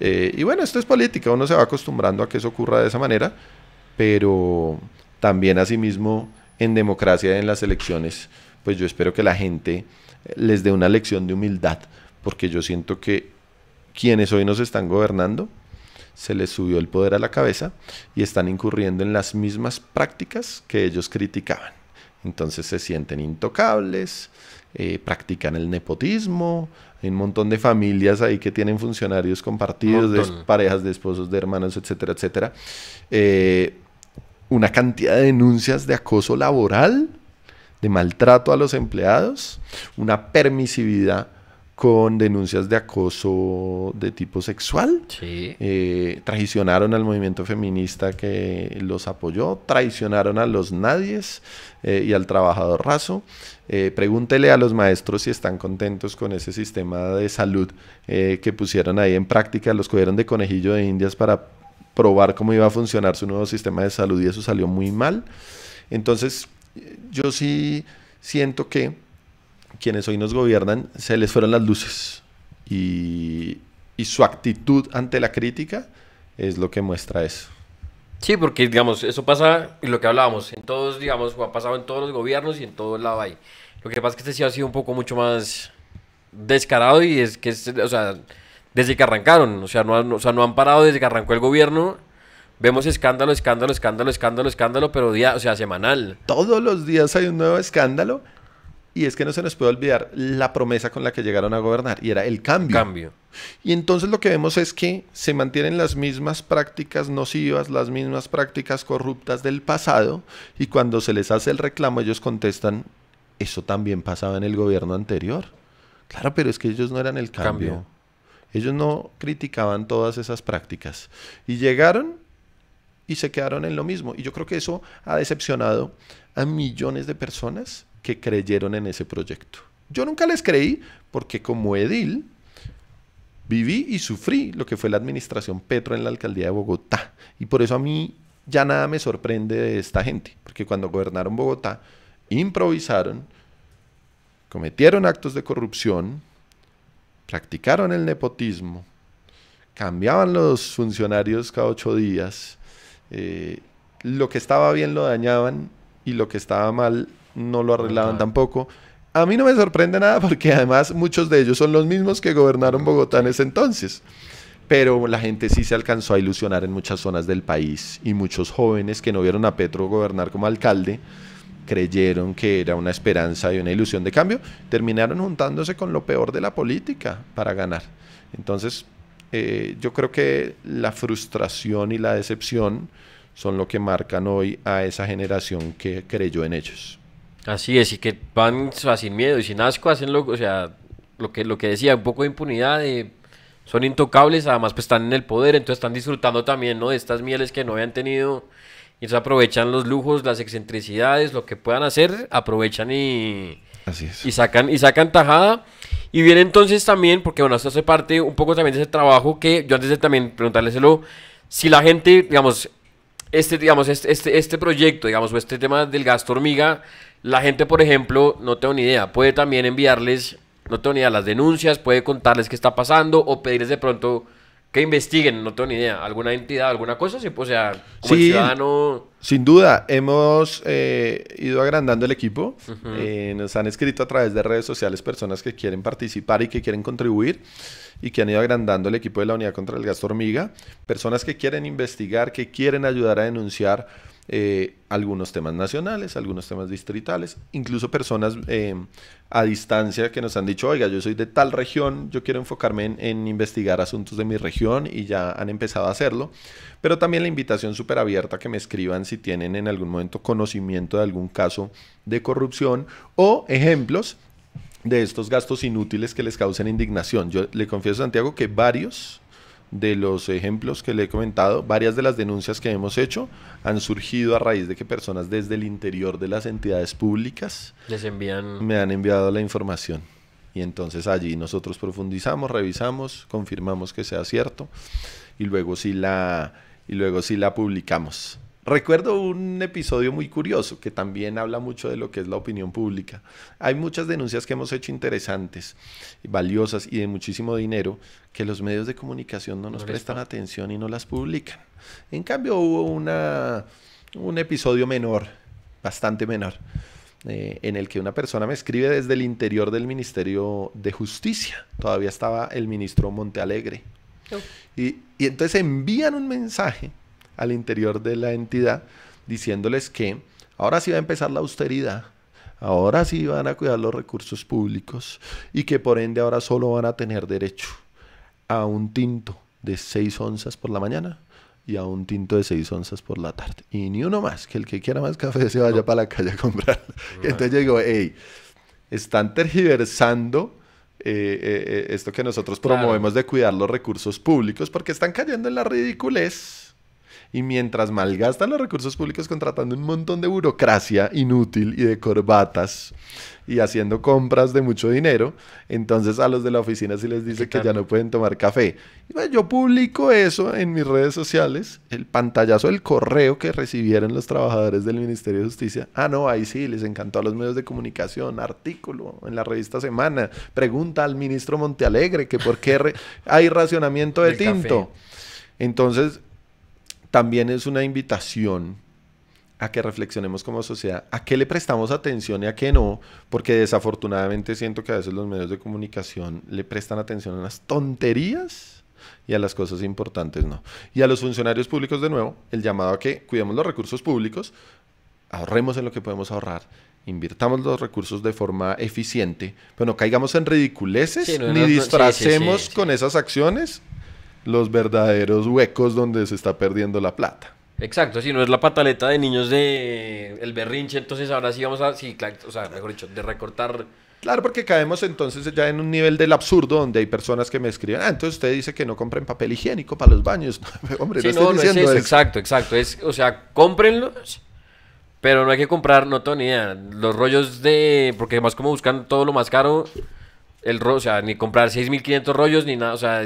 Y bueno, esto es política, uno se va acostumbrando a que eso ocurra de esa manera, pero también asimismo en democracia, en las elecciones, pues yo espero que la gente les dé una lección de humildad, porque yo siento que quienes hoy nos están gobernando se les subió el poder a la cabeza y están incurriendo en las mismas prácticas que ellos criticaban. Entonces se sienten intocables, practican el nepotismo, hay un montón de familias ahí que tienen funcionarios compartidos, de parejas de esposos, de hermanos, etcétera, etcétera. Una cantidad de denuncias de acoso laboral, de maltrato a los empleados, una permisividad con denuncias de acoso de tipo sexual. Sí. Traicionaron al movimiento feminista que los apoyó, traicionaron a los nadies y al trabajador raso. Pregúntele a los maestros si están contentos con ese sistema de salud que pusieron ahí en práctica. Los cogieron de conejillo de indias para probar cómo iba a funcionar su nuevo sistema de salud y eso salió muy mal. Entonces, yo sí siento que quienes hoy nos gobiernan se les fueron las luces y su actitud ante la crítica es lo que muestra eso. Sí, porque digamos, eso pasa, y lo que hablábamos, en todos, digamos, ha pasado en todos los gobiernos y en todo el lado ahí. Lo que pasa es que este sí ha sido un poco mucho más descarado y es que, o sea, desde que arrancaron, o sea, no han parado desde que arrancó el gobierno. Vemos escándalo, pero o sea, semanal. Todos los días hay un nuevo escándalo. Y es que no se nos puede olvidar la promesa con la que llegaron a gobernar, y era el cambio. Y entonces lo que vemos es que se mantienen las mismas prácticas nocivas, las mismas prácticas corruptas del pasado, y cuando se les hace el reclamo ellos contestan, eso también pasaba en el gobierno anterior. Claro, pero es que ellos no eran el cambio. Ellos no criticaban todas esas prácticas. Y llegaron y se quedaron en lo mismo. Y yo creo que eso ha decepcionado a millones de personas que creyeron en ese proyecto. Yo nunca les creí porque como edil viví y sufrí lo que fue la administración Petro en la alcaldía de Bogotá. Y por eso a mí ya nada me sorprende de esta gente. Porque cuando gobernaron Bogotá, improvisaron, cometieron actos de corrupción, practicaron el nepotismo, cambiaban los funcionarios cada 8 días, lo que estaba bien lo dañaban y lo que estaba mal no lo arreglaban tampoco. A mí no me sorprende nada porque además muchos de ellos son los mismos que gobernaron Bogotá en ese entonces. Pero la gente sí se alcanzó a ilusionar en muchas zonas del país y muchos jóvenes que no vieron a Petro gobernar como alcalde creyeron que era una esperanza y una ilusión de cambio, terminaron juntándose con lo peor de la política para ganar. Entonces, yo creo que la frustración y la decepción son lo que marcan hoy a esa generación que creyó en ellos. Así es, y que van, o sea, sin miedo y sin asco, hacen lo, o sea, lo que decía, un poco de impunidad, son intocables, además pues están en el poder, entonces están disfrutando también, ¿no?, de estas mieles que no habían tenido, y entonces aprovechan los lujos, las excentricidades, lo que puedan hacer, aprovechan Así es. y sacan tajada. Y viene entonces también, porque bueno, esto hace parte un poco también de ese trabajo que yo antes de también preguntárleselo, si la gente, digamos, este proyecto, digamos, o este tema del gasto hormiga, la gente, por ejemplo, no tengo ni idea, puede también enviarles, no tengo ni idea, las denuncias, puede contarles qué está pasando o pedirles de pronto que investiguen, no tengo ni idea, alguna entidad, alguna cosa, o sea, como el ciudadano... Sin duda, hemos ido agrandando el equipo, nos han escrito a través de redes sociales personas que quieren participar y que quieren contribuir y que han ido agrandando el equipo de la Unidad contra el Gasto Hormiga, personas que quieren investigar, que quieren ayudar a denunciar algunos temas nacionales, algunos temas distritales, incluso personas a distancia que nos han dicho, oiga, yo soy de tal región, yo quiero enfocarme en investigar asuntos de mi región y ya han empezado a hacerlo, pero también la invitación súper abierta a que me escriban si tienen en algún momento conocimiento de algún caso de corrupción o ejemplos de estos gastos inútiles que les causen indignación. Yo le confieso a Santiago que varios de los ejemplos que le he comentado, varias de las denuncias que hemos hecho han surgido a raíz de que personas desde el interior de las entidades públicas me han enviado la información y entonces allí nosotros profundizamos, revisamos, confirmamos que sea cierto y luego sí la publicamos. Recuerdo un episodio muy curioso que también habla mucho de lo que es la opinión pública. Hay muchas denuncias que hemos hecho interesantes, valiosas y de muchísimo dinero que los medios de comunicación no nos prestan atención y no las publican. En cambio hubo un episodio menor, bastante menor, en el que una persona me escribe desde el interior del Ministerio de Justicia. Todavía estaba el ministro Montealegre. Y entonces envían un mensaje al interior de la entidad diciéndoles que ahora sí va a empezar la austeridad, ahora sí van a cuidar los recursos públicos y que por ende ahora solo van a tener derecho a un tinto de 6 onzas por la mañana y a un tinto de 6 onzas por la tarde. Y ni uno más, que el que quiera más café se vaya para la calle a comprar. Entonces yo digo, hey, están tergiversando esto que nosotros promovemos de cuidar los recursos públicos porque están cayendo en la ridiculez. Y mientras malgastan los recursos públicos contratando un montón de burocracia inútil y de corbatas y haciendo compras de mucho dinero, entonces a los de la oficina sí les dice que ya no pueden tomar café. Y bueno, yo publico eso en mis redes sociales, el pantallazo del correo que recibieron los trabajadores del Ministerio de Justicia. Ah, no, ahí sí, les encantó a los medios de comunicación, artículo en la revista Semana, pregunta al ministro Montealegre que por qué hay racionamiento de tinto. Café. Entonces, también es una invitación a que reflexionemos como sociedad, a qué le prestamos atención y a qué no, porque desafortunadamente siento que a veces los medios de comunicación le prestan atención a las tonterías y a las cosas importantes no. Y a los funcionarios públicos, de nuevo, el llamado a que cuidemos los recursos públicos, ahorremos en lo que podemos ahorrar, invirtamos los recursos de forma eficiente, pero no caigamos en ridiculeces, ni disfracemos con esas acciones los verdaderos huecos donde se está perdiendo la plata. Exacto, si no es la pataleta de niños de el berrinche, entonces ahora sí vamos a, sí, claro, o sea, mejor dicho, de recortar. Claro, porque caemos entonces ya en un nivel del absurdo donde hay personas que me escriben, entonces usted dice que no compren papel higiénico para los baños. Hombre, sí, no estoy diciendo eso. Exacto, es, o sea, cómprenlos, Pero no hay que comprar, no tengo ni idea, los rollos de... Porque además como buscan todo lo más caro, o sea, ni comprar 6.500 rollos ni nada, o sea,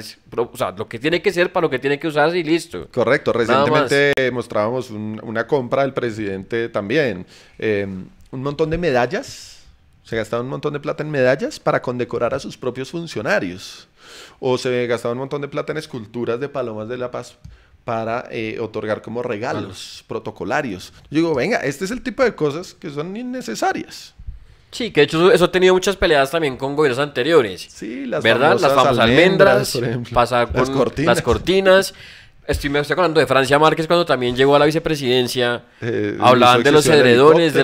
lo que tiene que ser para lo que tiene que usarse y listo. Correcto, recientemente mostrábamos una compra del presidente también, un montón de medallas, se gastaba un montón de plata en medallas para condecorar a sus propios funcionarios, o se gastaba un montón de plata en esculturas de palomas de la paz para otorgar como regalos protocolarios. Yo digo, venga, este es el tipo de cosas que son innecesarias. Sí, que de hecho eso ha tenido muchas peleadas también con gobiernos anteriores. Sí, las ¿verdad? Las famosas almendras, pasar con las cortinas. Me estoy hablando de Francia Márquez cuando también llegó a la vicepresidencia. Hablaban de los edredones, de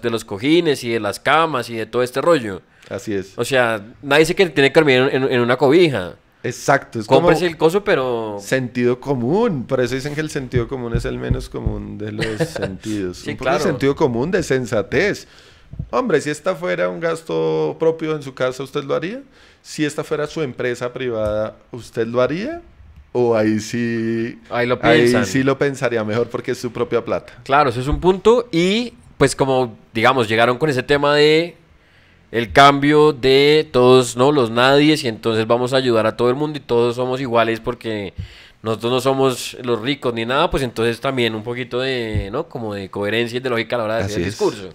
los cojines y de las camas y de todo este rollo. Así es. O sea, nadie dice que tiene que dormir en una cobija. Exacto. Es cómprese el coso, pero... Sentido común. Por eso dicen que el sentido común es el menos común de los sentidos. Sí, un poco de sentido común, de sensatez. Hombre, si esta fuera un gasto propio en su casa, ¿usted lo haría? Si esta fuera su empresa privada, ¿usted lo haría? O ahí sí... Ahí sí lo pensaría mejor porque es su propia plata. Claro, eso es un punto. Y pues como, digamos, llegaron con ese tema de... el cambio de todos, ¿no? Los nadies, y entonces vamos a ayudar a todo el mundo y todos somos iguales porque nosotros no somos los ricos ni nada, pues entonces también un poquito de, ¿no? Como de coherencia y de lógica a la hora de hacer el discurso.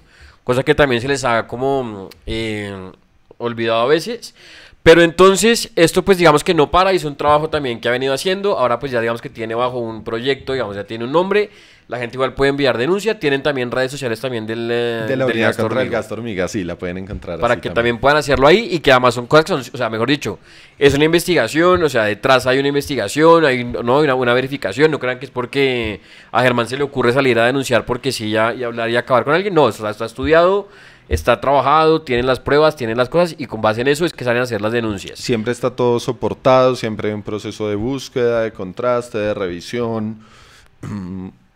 Cosa que también se les ha como olvidado a veces. Pero entonces, esto pues digamos que no para, y es un trabajo también que ha venido haciendo. Ahora pues ya digamos que tiene bajo un proyecto, digamos ya tiene un nombre. La gente igual puede enviar denuncia. Tienen también redes sociales también de la unidad contra el gasto hormiga, sí, la pueden encontrar. Para que también puedan hacerlo ahí, y que además son cosas que son, o sea, mejor dicho, es una investigación, o sea, detrás hay una investigación, hay una verificación. No crean que es porque a Germán se le ocurre salir a denunciar porque sí y hablar y acabar con alguien. No, eso está estudiado, está trabajado, tienen las pruebas, tienen las cosas, y con base en eso es que salen a hacer las denuncias. Siempre está todo soportado, siempre hay un proceso de búsqueda, de contraste, de revisión.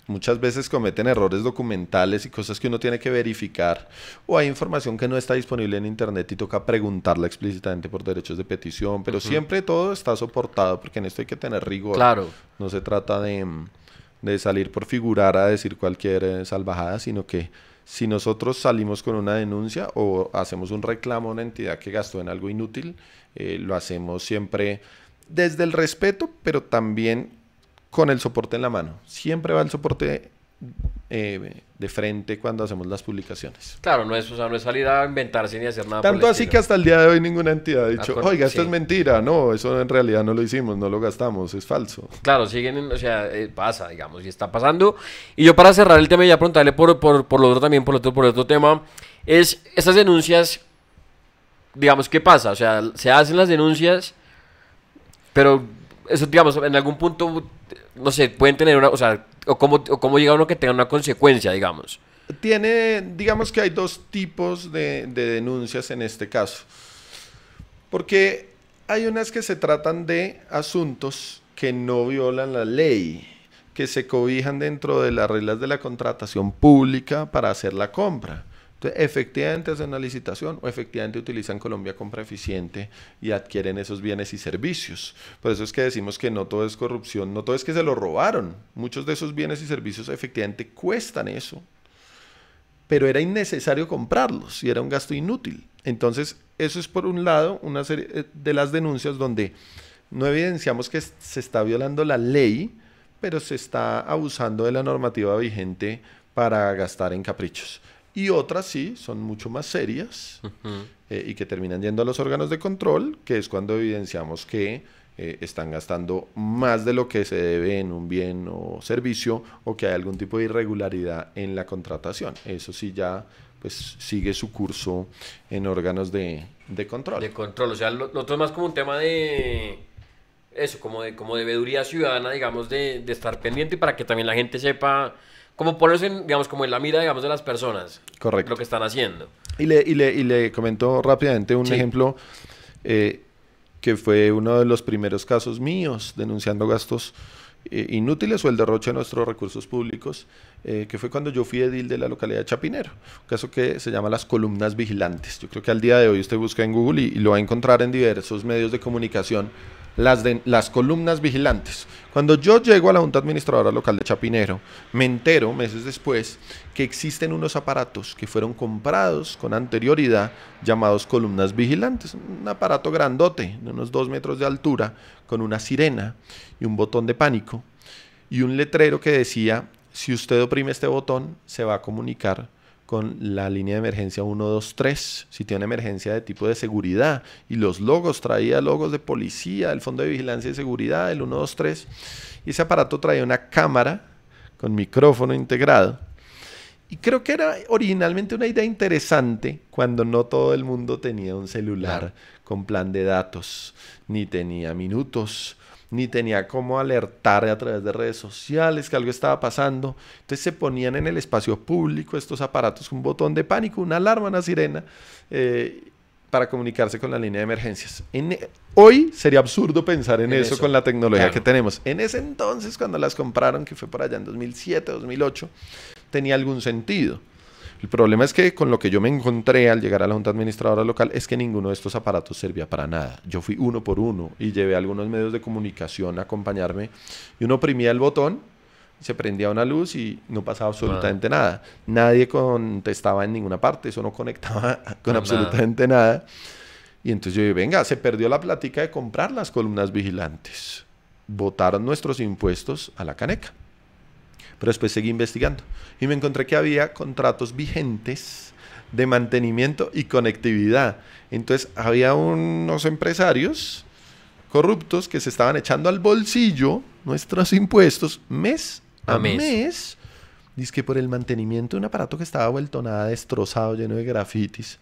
Muchas veces cometen errores documentales y cosas que uno tiene que verificar, o hay información que no está disponible en internet y toca preguntarla explícitamente por derechos de petición, pero siempre todo está soportado porque en esto hay que tener rigor. Claro. No se trata de salir por figurar a decir cualquier salvajada, sino que si nosotros salimos con una denuncia o hacemos un reclamo a una entidad que gastó en algo inútil, lo hacemos siempre desde el respeto, pero también con el soporte en la mano. Siempre va el soporte de frente cuando hacemos las publicaciones. Claro, no es salir a inventarse ni hacer nada. Tanto así que hasta el día de hoy ninguna entidad ha dicho, oiga, esto es mentira. No, eso en realidad no lo hicimos, no lo gastamos, es falso. Claro, o sea, pasa, digamos, y está pasando. Y yo, para cerrar el tema y ya preguntarle por lo otro también, por otro tema, es estas denuncias, digamos, ¿qué pasa? O sea, se hacen las denuncias, pero eso, digamos, en algún punto, no sé, pueden tener o sea, o cómo llega uno que tenga una consecuencia, digamos. Digamos que hay dos tipos de denuncias en este caso. Porque hay unas que se tratan de asuntos que no violan la ley, que se cobijan dentro de las reglas de la contratación pública para hacer la compra. Entonces, efectivamente hacen una licitación o efectivamente utilizan Colombia Compra Eficiente y adquieren esos bienes y servicios. Por eso es que decimos que no todo es corrupción, no todo es que se lo robaron. Muchos de esos bienes y servicios efectivamente cuestan eso, pero era innecesario comprarlos y era un gasto inútil. Entonces, eso es por un lado una serie de las denuncias donde no evidenciamos que se está violando la ley, pero se está abusando de la normativa vigente para gastar en caprichos. Y otras sí, son mucho más serias y que terminan yendo a los órganos de control, que es cuando evidenciamos que están gastando más de lo que se debe en un bien o servicio, o que hay algún tipo de irregularidad en la contratación. Eso sí ya pues sigue su curso en órganos de control. De control, o sea, lo otro es más como un tema de eso, como de veeduría ciudadana, digamos, de estar pendiente, y para que también la gente sepa, como ponerse, digamos, como en la mira, digamos, de las personas. Correcto. Lo que están haciendo. Y le comento rápidamente un ejemplo que fue uno de los primeros casos míos denunciando gastos inútiles o el derroche de nuestros recursos públicos, que fue cuando yo fui edil de la localidad de Chapinero, un caso que se llama las columnas vigilantes. Yo creo que al día de hoy usted busca en Google y lo va a encontrar en diversos medios de comunicación. las columnas vigilantes. Cuando yo llego a la Junta Administradora Local de Chapinero, me entero meses después que existen unos aparatos que fueron comprados con anterioridad llamados columnas vigilantes. Un aparato grandote, de unos 2 metros de altura, con una sirena y un botón de pánico y un letrero que decía: si usted oprime este botón, se va a comunicar con la línea de emergencia 123, si tiene una emergencia de tipo de seguridad. Y los logos, traía logos de policía, del Fondo de Vigilancia y Seguridad, del 123. Y ese aparato traía una cámara con micrófono integrado. Y creo que era originalmente una idea interesante cuando no todo el mundo tenía un celular con plan de datos, ni tenía minutos, ni tenía cómo alertar a través de redes sociales que algo estaba pasando. Entonces se ponían en el espacio público estos aparatos, un botón de pánico, una alarma, una sirena, para comunicarse con la línea de emergencias. Hoy sería absurdo pensar en eso con la tecnología que tenemos. En ese entonces, cuando las compraron, que fue por allá en 2007, 2008, tenía algún sentido. El problema es que con lo que yo me encontré al llegar a la Junta Administradora Local es que ninguno de estos aparatos servía para nada. Yo fui uno por uno y llevé a algunos medios de comunicación a acompañarme, y uno oprimía el botón, se prendía una luz y no pasaba absolutamente nada. Nadie contestaba en ninguna parte, eso no conectaba con absolutamente nada. Y entonces yo dije, venga, se perdió la plática de comprar las columnas vigilantes. Botaron nuestros impuestos a la caneca. Pero después seguí investigando y me encontré que había contratos vigentes de mantenimiento y conectividad. Entonces había unos empresarios corruptos que se estaban echando al bolsillo nuestros impuestos mes a mes. Dice que por el mantenimiento de un aparato que estaba vuelto nada, destrozado, lleno de grafitis,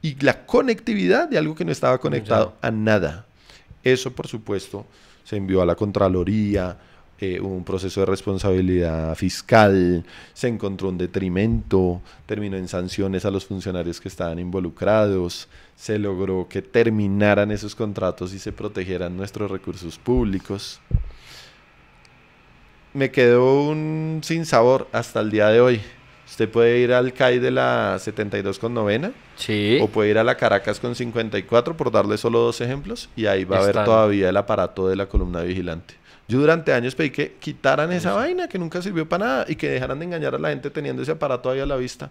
y la conectividad de algo que no estaba conectado a nada. Eso, por supuesto, se envió a la Contraloría. Hubo un proceso de responsabilidad fiscal, se encontró un detrimento, terminó en sanciones a los funcionarios que estaban involucrados, se logró que terminaran esos contratos y se protegieran nuestros recursos públicos. Me quedó un sinsabor hasta el día de hoy. Usted puede ir al CAI de la 72 con novena, o puede ir a la Caracas con 54, por darle solo 2 ejemplos, y ahí va a haber todavía el aparato de la columna vigilante. Yo durante años pedí que quitaran esa vaina que nunca sirvió para nada y que dejaran de engañar a la gente teniendo ese aparato ahí a la vista.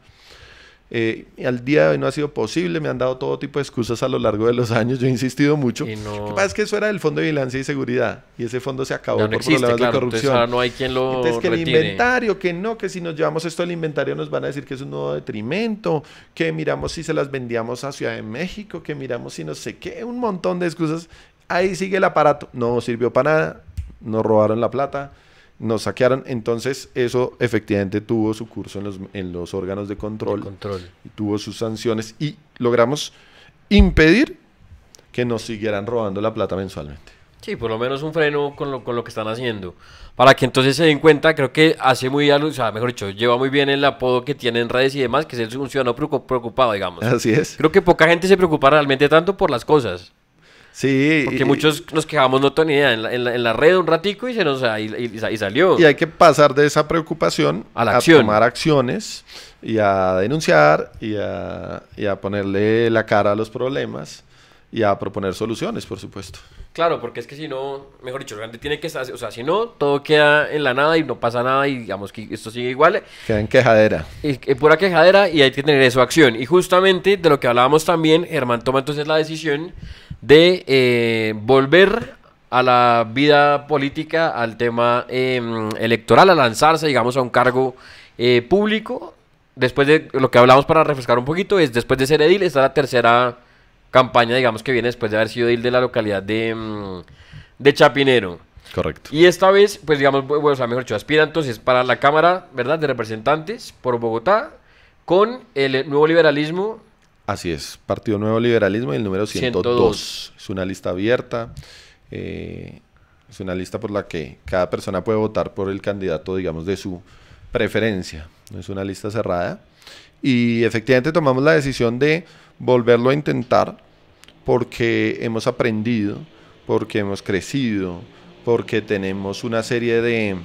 Y al día de hoy no ha sido posible, me han dado todo tipo de excusas a lo largo de los años, yo he insistido mucho. Lo que pasa es que eso era del Fondo de Vigilancia y Seguridad y ese fondo se acabó por problemas de corrupción. Entonces ahora no hay quien lo Entonces que retire. el inventario, que si nos llevamos esto al inventario nos van a decir que es un nuevo detrimento, que miramos si se las vendíamos a Ciudad de México, que miramos si no sé qué, un montón de excusas. Ahí sigue el aparato, no sirvió para nada. Nos robaron la plata, nos saquearon. Entonces eso efectivamente tuvo su curso en los órganos de control. Y tuvo sus sanciones y logramos impedir que nos siguieran robando la plata mensualmente. Sí, por lo menos un freno con lo que están haciendo. Para que entonces se den cuenta, creo que hace muy, o sea, mejor dicho, lleva muy bien el apodo que tiene en redes y demás, que es un ciudadano preocupado, digamos. Así es. Creo que poca gente se preocupa realmente tanto por las cosas. Sí. Porque muchos nos quejamos, no tengo ni idea, en la red un ratico y se nos y salió. Y hay que pasar de esa preocupación a tomar acciones y a denunciar y a ponerle la cara a los problemas y a proponer soluciones, por supuesto. Claro, porque es que si no, mejor dicho, la gente tiene que estar, o sea, si no, todo queda en la nada y no pasa nada y digamos que esto sigue igual. Queda en quejadera. Pura quejadera y hay que tener eso, acción. Y justamente de lo que hablábamos también, Germán toma entonces la decisión de volver a la vida política, al tema electoral, a lanzarse, digamos, a un cargo público. Después de lo que hablamos, para refrescar un poquito, es después de ser edil, esta es la tercera campaña, digamos, que viene después de haber sido edil de la localidad de Chapinero. Correcto. Y esta vez, pues digamos, bueno, o sea, mejor dicho, aspira entonces para la Cámara, ¿verdad?, de Representantes por Bogotá, con el Nuevo Liberalismo. Así es, Partido Nuevo Liberalismo y el número 102. Es una lista abierta, es una lista por la que cada persona puede votar por el candidato, digamos, de su preferencia. No es una lista cerrada. Y efectivamente tomamos la decisión de volverlo a intentar porque hemos aprendido, porque hemos crecido, porque tenemos una serie de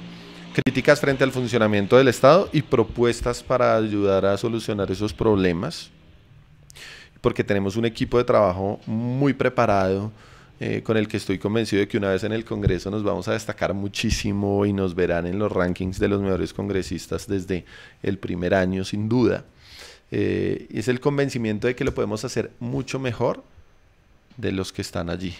críticas frente al funcionamiento del Estado y propuestas para ayudar a solucionar esos problemas, porque tenemos un equipo de trabajo muy preparado, con el que estoy convencido de que una vez en el Congreso nos vamos a destacar muchísimo y nos verán en los rankings de los mejores congresistas desde el primer año, sin duda. Es el convencimiento de que lo podemos hacer mucho mejor de los que están allí.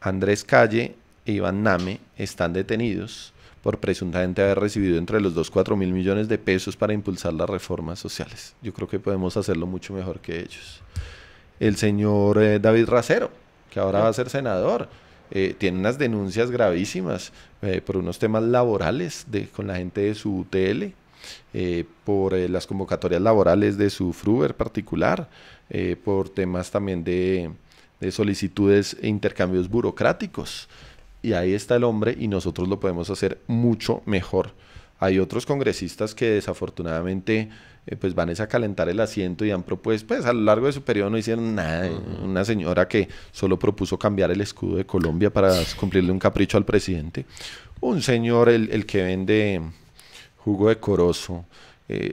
Andrés Calle e Iván Name están detenidos por presuntamente haber recibido entre los 2 y 4 mil millones de pesos para impulsar las reformas sociales. Yo creo que podemos hacerlo mucho mejor que ellos. El señor David Racero, que ahora va a ser senador, tiene unas denuncias gravísimas por unos temas laborales con la gente de su UTL, por las convocatorias laborales de su Fruber particular, por temas también de solicitudes e intercambios burocráticos. Y ahí está el hombre y nosotros lo podemos hacer mucho mejor. Hay otros congresistas que desafortunadamente pues van a calentar el asiento y han propuesto, pues a lo largo de su periodo no hicieron nada. Una señora que solo propuso cambiar el escudo de Colombia para cumplirle un capricho al presidente. Un señor, el que vende jugo de corozo,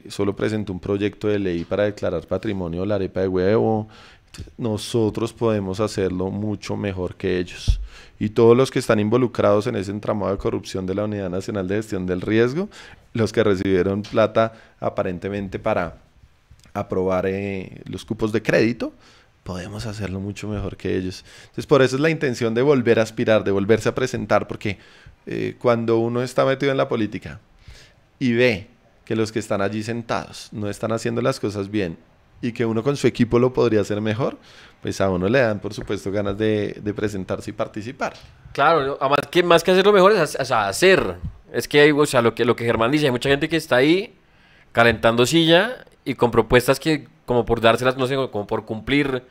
solo presentó un proyecto de ley para declarar patrimonio la arepa de huevo. Nosotros podemos hacerlo mucho mejor que ellos. Y todos los que están involucrados en ese entramado de corrupción de la Unidad Nacional de Gestión del Riesgo, los que recibieron plata aparentemente para aprobar los cupos de crédito, podemos hacerlo mucho mejor que ellos. Entonces por eso es la intención de volver a aspirar, de volverse a presentar, porque cuando uno está metido en la política y ve que los que están allí sentados no están haciendo las cosas bien y que uno con su equipo lo podría hacer mejor, pues a uno le dan, por supuesto, ganas de presentarse y participar. Claro, además que más que hacerlo mejor es hacer. Es que hay, o sea, lo que Germán dice, hay mucha gente que está ahí calentando silla y con propuestas que, como por dárselas, no sé, como por cumplir,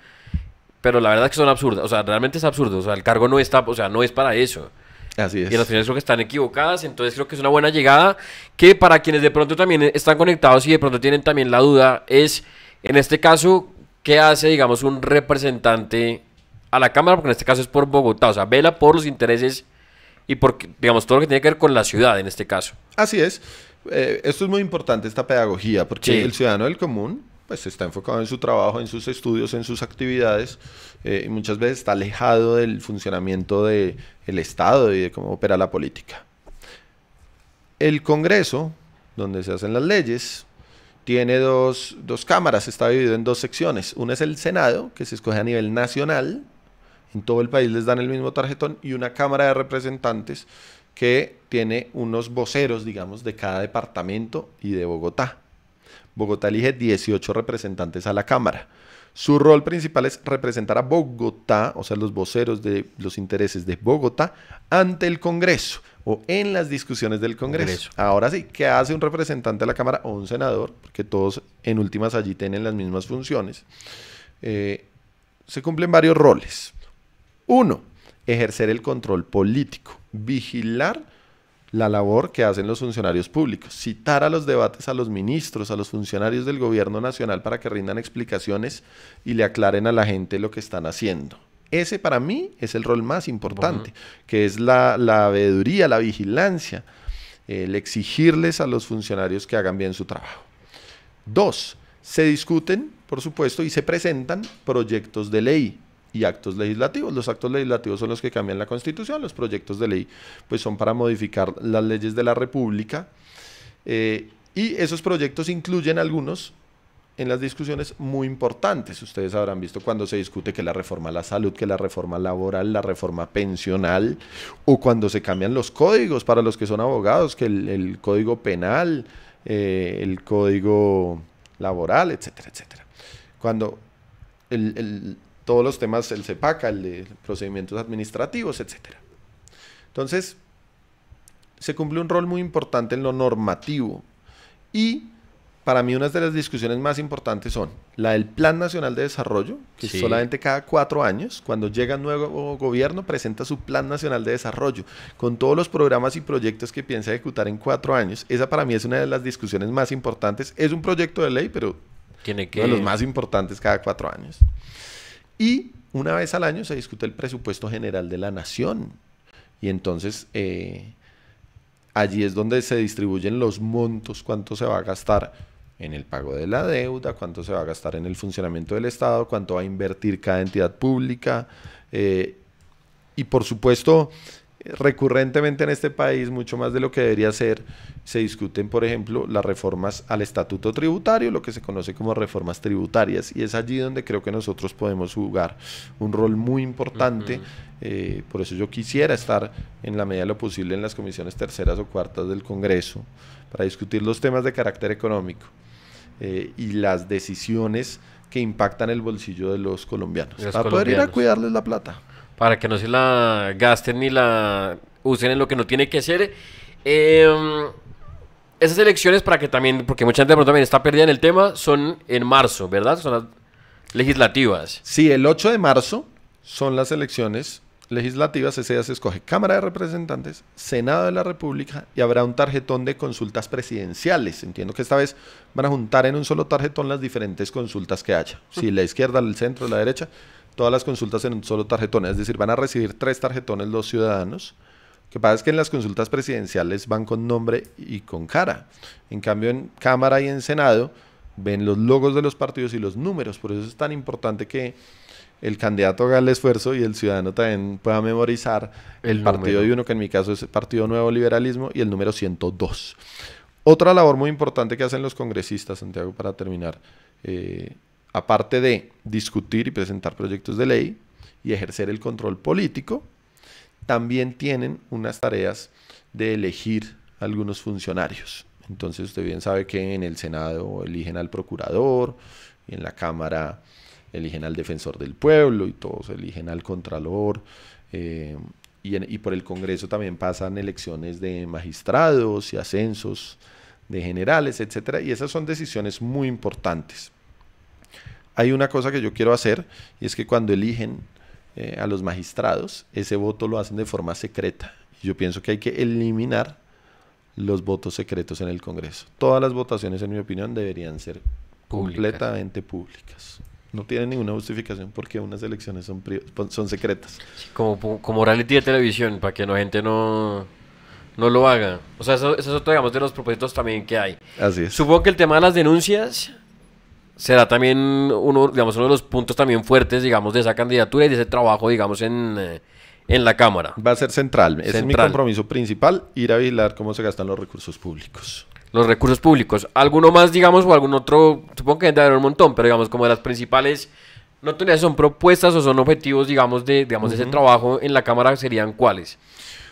pero la verdad es que son absurdas. O sea, realmente es absurdo. O sea, el cargo no está, o sea, no es para eso. Así es. Y las opiniones creo que están equivocadas, entonces creo que es una buena llegada, que para quienes de pronto también están conectados y de pronto tienen también la duda, es, en este caso, ¿qué hace, digamos, un representante a la Cámara? Porque en este caso es por Bogotá, o sea, vela por los intereses y por, digamos, todo lo que tiene que ver con la ciudad en este caso. Así es. Esto es muy importante, esta pedagogía, porque sí, el ciudadano del común pues está enfocado en su trabajo, en sus estudios, en sus actividades, y muchas veces está alejado del funcionamiento del Estado y de cómo opera la política. El Congreso, donde se hacen las leyes, tiene dos cámaras, está dividido en 2 secciones. Una es el Senado, que se escoge a nivel nacional, en todo el país les dan el mismo tarjetón, y una Cámara de Representantes que tiene unos voceros, digamos, de cada departamento y de Bogotá. Bogotá elige 18 representantes a la Cámara. Su rol principal es representar a Bogotá, o sea, los voceros de los intereses de Bogotá, ante el Congreso o en las discusiones del Congreso. Ahora sí, ¿qué hace un representante de la Cámara o un senador? Porque todos en últimas allí tienen las mismas funciones. Se cumplen varios roles. 1, ejercer el control político, vigilar la labor que hacen los funcionarios públicos, citar a los debates a los ministros, a los funcionarios del gobierno nacional para que rindan explicaciones y le aclaren a la gente lo que están haciendo. Ese para mí es el rol más importante, que es la veeduría, la vigilancia, el exigirles a los funcionarios que hagan bien su trabajo. 2, se discuten, por supuesto, y se presentan proyectos de ley y actos legislativos. Los actos legislativos son los que cambian la Constitución, los proyectos de ley pues son para modificar las leyes de la República, y esos proyectos incluyen algunos en las discusiones muy importantes. Ustedes habrán visto cuando se discute que la reforma a la salud, que la reforma laboral, la reforma pensional, o cuando se cambian los códigos para los que son abogados, que el código penal, el código laboral, etcétera, etcétera. Cuando todos los temas, el CEPACA, el de procedimientos administrativos, etcétera. Entonces, se cumple un rol muy importante en lo normativo. Y para mí, unas de las discusiones más importantes son la del Plan Nacional de Desarrollo, que sí, solamente cada 4 años, cuando llega un nuevo gobierno, presenta su Plan Nacional de Desarrollo, con todos los programas y proyectos que piensa ejecutar en 4 años. Esa para mí es una de las discusiones más importantes. Es un proyecto de ley, pero uno de los más importantes cada 4 años. Y una vez al año se discute el presupuesto general de la nación. Y entonces allí es donde se distribuyen los montos, cuánto se va a gastar en el pago de la deuda, cuánto se va a gastar en el funcionamiento del Estado, cuánto va a invertir cada entidad pública. Y por supuesto, recurrentemente en este país, mucho más de lo que debería ser, se discuten, por ejemplo, las reformas al estatuto tributario, lo que se conoce como reformas tributarias, y es allí donde creo que nosotros podemos jugar un rol muy importante. Por eso yo quisiera estar en la medida de lo posible en las comisiones terceras o cuartas del Congreso para discutir los temas de carácter económico y las decisiones que impactan el bolsillo de los colombianos, para poder ir a cuidarles la plata. Para que no se la gasten ni la usen en lo que no tiene que ser. Esas elecciones, para que también, porque mucha gente de pronto también está perdida en el tema, son en marzo, ¿verdad? Son las legislativas. Sí, el 8 de marzo son las elecciones legislativas. Ese día se escoge Cámara de Representantes, Senado de la República, y habrá un tarjetón de consultas presidenciales. Entiendo que esta vez van a juntar en un solo tarjetón las diferentes consultas que haya. Si la izquierda, el centro, la derecha, todas las consultas en un solo tarjetón. Es decir, van a recibir 3 tarjetones los ciudadanos. Lo que pasa es que en las consultas presidenciales van con nombre y con cara. En cambio, en Cámara y en Senado ven los logos de los partidos y los números. Por eso es tan importante que el candidato haga el esfuerzo y el ciudadano también pueda memorizar el partido de uno, que en mi caso es el Partido Nuevo Liberalismo, y el número 102. Otra labor muy importante que hacen los congresistas, Santiago, para terminar, aparte de discutir y presentar proyectos de ley y ejercer el control político, también tienen unas tareas de elegir algunos funcionarios. Entonces usted bien sabe que en el Senado eligen al procurador, y en la Cámara eligen al defensor del pueblo, y todos eligen al contralor, y por el Congreso también pasan elecciones de magistrados y ascensos de generales, etcétera, y esas son decisiones muy importantes. Hay una cosa que yo quiero hacer, y es que cuando eligen a los magistrados, ese voto lo hacen de forma secreta. Y yo pienso que hay que eliminar los votos secretos en el Congreso. Todas las votaciones, en mi opinión, deberían ser completamente públicas. No tienen ninguna justificación porque unas elecciones son secretas. Sí, como reality de televisión, para que la gente no lo haga. O sea, eso es otro, digamos, de los propósitos también que hay. Así es. Supongo que el tema de las denuncias será también uno de los puntos también fuertes, digamos, de esa candidatura y de ese trabajo, digamos, en la Cámara. Va a ser central. Ese es mi compromiso principal, ir a vigilar cómo se gastan los recursos públicos. Los recursos públicos. ¿Alguno más, digamos, o algún otro? Supongo que debe haber un montón, pero digamos, como de las principales notoriedades, ¿son propuestas o son objetivos, digamos, de ese trabajo en la Cámara? ¿Serían cuáles?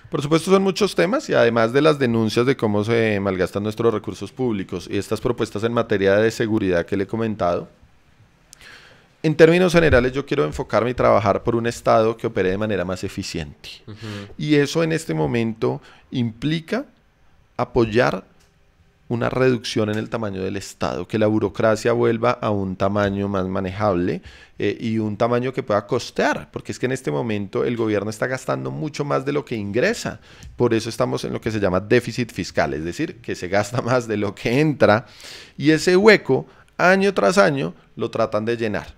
Por supuesto, son muchos temas, y además de las denuncias de cómo se malgastan nuestros recursos públicos y estas propuestas en materia de seguridad que le he comentado, en términos generales yo quiero enfocarme y trabajar por un Estado que opere de manera más eficiente. Y eso en este momento implica apoyar una reducción en el tamaño del Estado, que la burocracia vuelva a un tamaño más manejable y un tamaño que pueda costear, porque es que en este momento el gobierno está gastando mucho más de lo que ingresa. Por eso estamos en lo que se llama déficit fiscal, es decir, que se gasta más de lo que entra, y ese hueco año tras año lo tratan de llenar,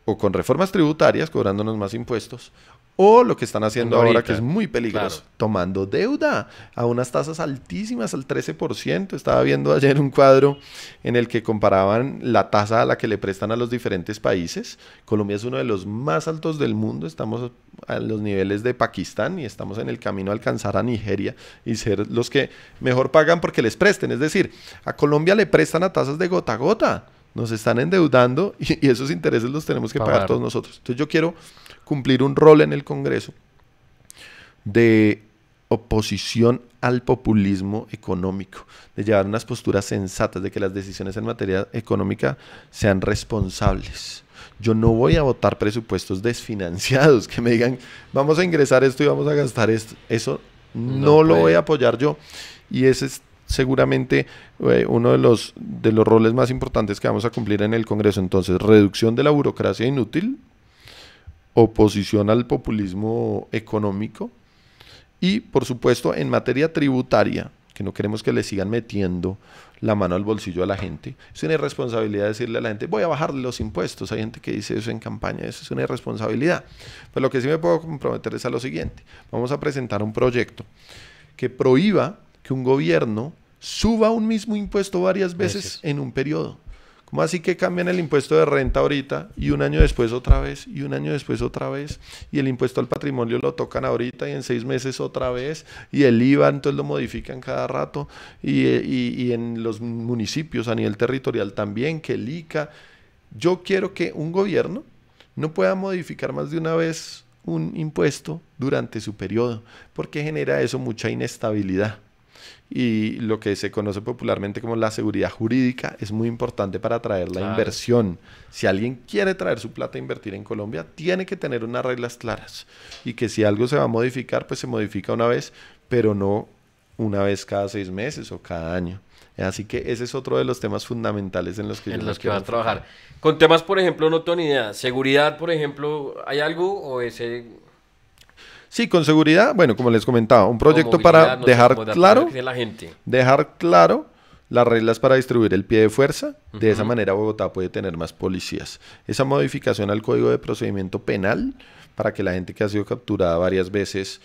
o con reformas tributarias, cobrándonos más impuestos, o lo que están haciendo ahora, que es muy peligroso, claro, tomando deuda a unas tasas altísimas, al 13%. Estaba viendo ayer un cuadro en el que comparaban la tasa a la que le prestan a los diferentes países. Colombia es uno de los más altos del mundo, estamos a los niveles de Pakistán y estamos en el camino a alcanzar a Nigeria y ser los que mejor pagan porque les presten. Es decir, a Colombia le prestan a tasas de gota a gota, nos están endeudando y esos intereses los tenemos que pagar todos nosotros. Entonces yo quiero cumplir un rol en el Congreso de oposición al populismo económico, de llevar unas posturas sensatas, de que las decisiones en materia económica sean responsables. Yo no voy a votar presupuestos desfinanciados, que me digan, vamos a ingresar esto y vamos a gastar esto. Eso no lo voy a apoyar yo, y ese es seguramente uno de los roles más importantes que vamos a cumplir en el Congreso. Entonces, reducción de la burocracia inútil, oposición al populismo económico y, por supuesto, en materia tributaria, que no queremos que le sigan metiendo la mano al bolsillo a la gente. Es una irresponsabilidad decirle a la gente, voy a bajarle los impuestos. Hay gente que dice eso en campaña, eso es una irresponsabilidad. Pero lo que sí me puedo comprometer es a lo siguiente: vamos a presentar un proyecto que prohíba que un gobierno suba un mismo impuesto varias veces en un periodo. ¿Cómo así que cambian el impuesto de renta ahorita y un año después otra vez y un año después otra vez? Y el impuesto al patrimonio lo tocan ahorita y en 6 meses otra vez, y el IVA entonces lo modifican cada rato, y en los municipios a nivel territorial también, que el ICA. Yo quiero que un gobierno no pueda modificar más de una vez un impuesto durante su periodo, porque genera eso mucha inestabilidad. Y lo que se conoce popularmente como la seguridad jurídica es muy importante para atraer la inversión. Si alguien quiere traer su plata a invertir en Colombia, tiene que tener unas reglas claras. Y que si algo se va a modificar, pues se modifica una vez, pero no una vez cada 6 meses o cada año. Así que ese es otro de los temas fundamentales en los que van a trabajar. Con temas, por ejemplo, no tengo ni idea. Seguridad, por ejemplo, ¿hay algo o ese...? Sí, con seguridad, bueno, como les comentaba, un proyecto para dejar claro las reglas para distribuir el pie de fuerza. De esa manera Bogotá puede tener más policías. Esa modificación al Código de Procedimiento Penal para que la gente que ha sido capturada varias veces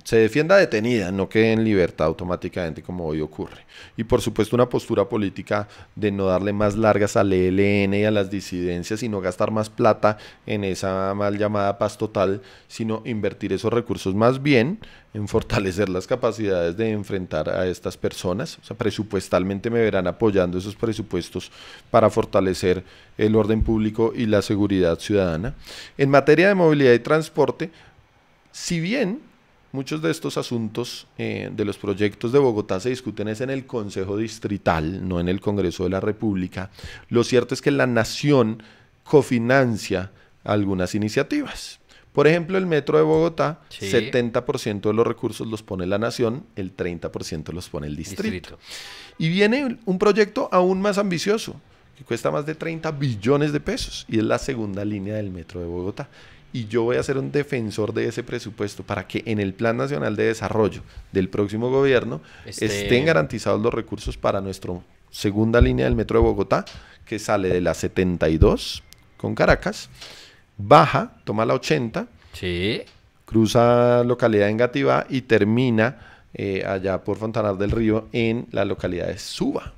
se defienda detenida, no quede en libertad automáticamente como hoy ocurre. Y por supuesto una postura política de no darle más largas al ELN y a las disidencias, y no gastar más plata en esa mal llamada paz total, sino invertir esos recursos más bien en fortalecer las capacidades de enfrentar a estas personas. O sea, presupuestalmente me verán apoyando esos presupuestos para fortalecer el orden público y la seguridad ciudadana. En materia de movilidad y transporte, si bien muchos de estos asuntos de los proyectos de Bogotá se discuten es en el Consejo Distrital, no en el Congreso de la República, lo cierto es que la Nación cofinancia algunas iniciativas. Por ejemplo, el Metro de Bogotá, 70% de los recursos los pone la Nación, el 30% los pone el distrito. Y viene un proyecto aún más ambicioso, que cuesta más de 30 billones de pesos, y es la segunda línea del Metro de Bogotá. Y yo voy a ser un defensor de ese presupuesto para que en el Plan Nacional de Desarrollo del próximo gobierno estén garantizados los recursos para nuestra segunda línea del Metro de Bogotá, que sale de la 72 con Caracas, baja, toma la 80, cruza localidad de Engativá y termina allá por Fontanar del Río en la localidad de Suba.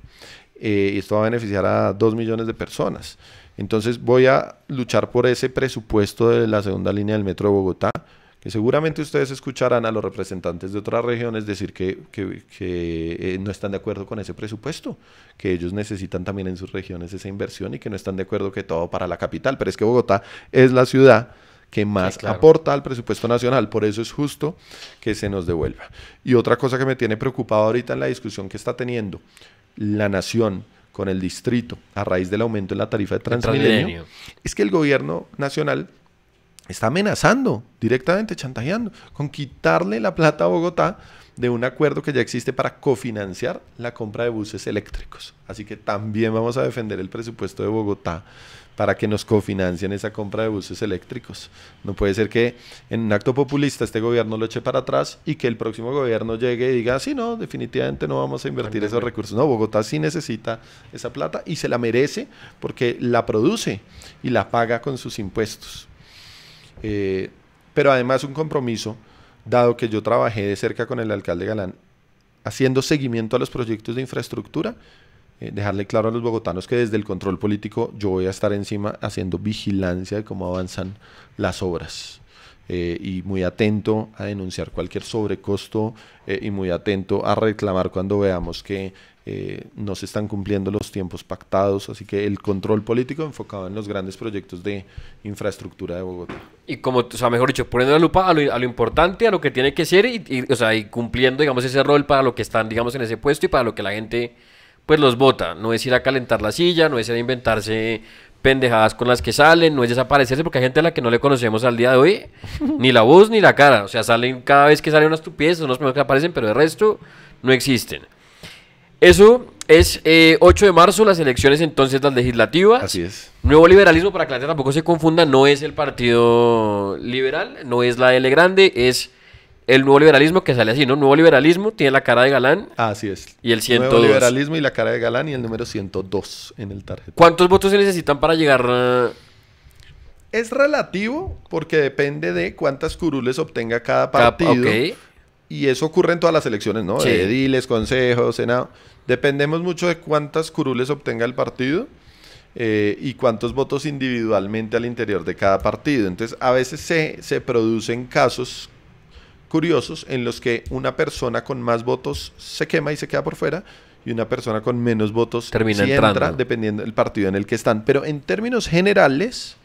Esto va a beneficiar a 2 millones de personas. Entonces voy a luchar por ese presupuesto de la segunda línea del Metro de Bogotá, que seguramente ustedes escucharán a los representantes de otras regiones decir que no están de acuerdo con ese presupuesto, que ellos necesitan también en sus regiones esa inversión y que no están de acuerdo que todo para la capital. Pero es que Bogotá es la ciudad que más aporta al presupuesto nacional, por eso es justo que se nos devuelva. Y otra cosa que me tiene preocupado ahorita en la discusión que está teniendo la Nación con el distrito a raíz del aumento en la tarifa de Transmilenio, es que el gobierno nacional está amenazando, directamente chantajeando, con quitarle la plata a Bogotá de un acuerdo que ya existe para cofinanciar la compra de buses eléctricos. Así que también vamos a defender el presupuesto de Bogotá para que nos cofinancien esa compra de buses eléctricos. No puede ser que en un acto populista este gobierno lo eche para atrás y que el próximo gobierno llegue y diga, sí, no, definitivamente no vamos a invertir esos recursos. No, Bogotá sí necesita esa plata y se la merece porque la produce y la paga con sus impuestos. Pero además un compromiso, dado que yo trabajé de cerca con el alcalde Galán, haciendo seguimiento a los proyectos de infraestructura, dejarle claro a los bogotanos que desde el control político yo voy a estar encima haciendo vigilancia de cómo avanzan las obras, y muy atento a denunciar cualquier sobrecosto, y muy atento a reclamar cuando veamos que no se están cumpliendo los tiempos pactados. Así que el control político enfocado en los grandes proyectos de infraestructura de Bogotá. Y como, o sea, mejor dicho, poniendo la lupa a lo importante, a lo que tiene que ser o sea, y cumpliendo, digamos, ese rol para lo que están, digamos, en ese puesto y para lo que la gente pues los vota. No es ir a calentar la silla, no es ir a inventarse pendejadas con las que salen, no es desaparecerse, porque hay gente a la que no le conocemos al día de hoy, ni la voz ni la cara. O sea, salen cada vez que sale una estupidez, son los primeros que aparecen, pero el resto no existen. Eso es 8 de marzo, las elecciones entonces, las legislativas. Así es. Nuevo Liberalismo, para que la gente tampoco se confunda, no es el Partido Liberal, no es la L grande, es el Nuevo Liberalismo, que sale así, ¿no? Nuevo Liberalismo, tiene la cara de Galán. Así es. Y el 102. Nuevo Liberalismo y la cara de Galán y el número 102 en el tarjeta. ¿Cuántos votos se necesitan para llegar? Es relativo, porque depende de cuántas curules obtenga cada partido. Y eso ocurre en todas las elecciones, ¿no? Sí. Ediles, consejos, senado. Dependemos mucho de cuántas curules obtenga el partido. y cuántos votos individualmente al interior de cada partido. Entonces, a veces se producen casos curiosos en los que una persona con más votos se quema y se queda por fuera, y una persona con menos votos termina sí entrando, entra, dependiendo del partido en el que están. Pero en términos generales,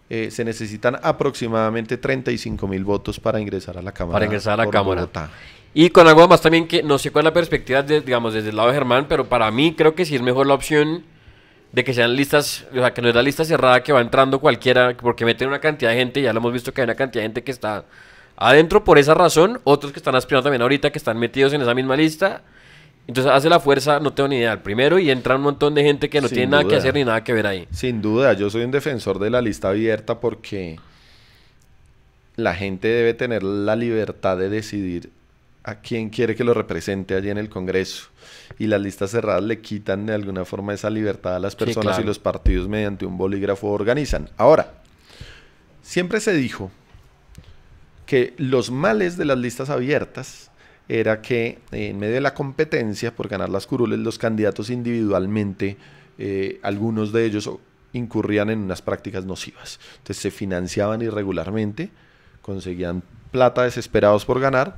se necesitan aproximadamente 35.000 votos para ingresar a la Cámara. Para ingresar a la Cámara. Bogotá. Y con algo más también que no sé cuál es la perspectiva, digamos, desde el lado de Germán, pero para mí creo que sí es mejor la opción de que sean listas, o sea, que no es la lista cerrada que va entrando cualquiera, porque meten una cantidad de gente, ya lo hemos visto que hay una cantidad de gente que está adentro por esa razón, otros que están aspirando también ahorita que están metidos en esa misma lista. Entonces hace la fuerza, no tengo ni idea, el primero, y entra un montón de gente que no tiene nada que hacer ni nada que ver ahí. Sin duda, yo soy un defensor de la lista abierta porque la gente debe tener la libertad de decidir a quién quiere que lo represente allí en el Congreso. Y las listas cerradas le quitan de alguna forma esa libertad a las personas, sí, claro. Y los partidos mediante un bolígrafo organizan. Ahora, siempre se dijo que los males de las listas abiertas era que en medio de la competencia por ganar las curules, los candidatos individualmente, algunos de ellos incurrían en unas prácticas nocivas. Entonces se financiaban irregularmente, conseguían plata desesperados por ganar,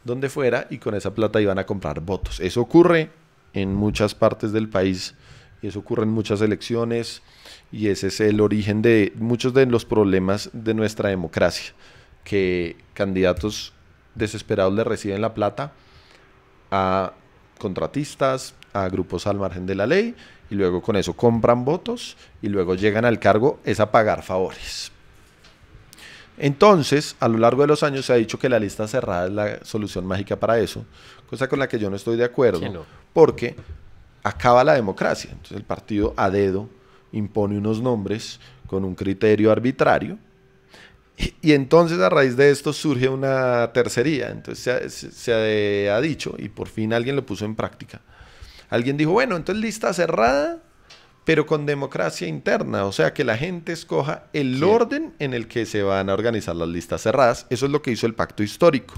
donde fuera, y con esa plata iban a comprar votos. Eso ocurre en muchas partes del país, y eso ocurre en muchas elecciones, y ese es el origen de muchos de los problemas de nuestra democracia, que candidatos desesperados le reciben la plata a contratistas, a grupos al margen de la ley, y luego con eso compran votos, y luego llegan al cargo es a pagar favores. Entonces, a lo largo de los años se ha dicho que la lista cerrada es la solución mágica para eso, cosa con la que yo no estoy de acuerdo, sí, no. Porque acaba la democracia. Entonces el partido a dedo impone unos nombres con un criterio arbitrario, y entonces a raíz de esto surge una tercería. Entonces se ha dicho, y por fin alguien lo puso en práctica. Alguien dijo, bueno, entonces lista cerrada, pero con democracia interna, o sea, que la gente escoja el orden en el que se van a organizar las listas cerradas. Eso es lo que hizo el pacto histórico.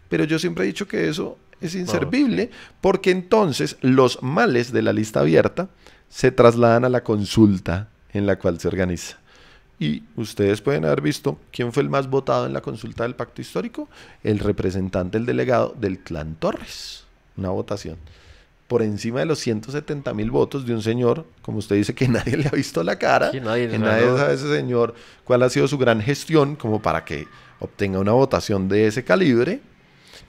Pero yo siempre he dicho que eso es inservible, porque entonces los males de la lista abierta se trasladan a la consulta en la cual se organiza. Y ustedes pueden haber visto quién fue el más votado en la consulta del pacto histórico. El representante, el delegado del clan Torres. Una votación por encima de los 170.000 votos de un señor, como usted dice, que nadie le ha visto la cara. Sí, nadie sabe a ese señor cuál ha sido su gran gestión como para que obtenga una votación de ese calibre.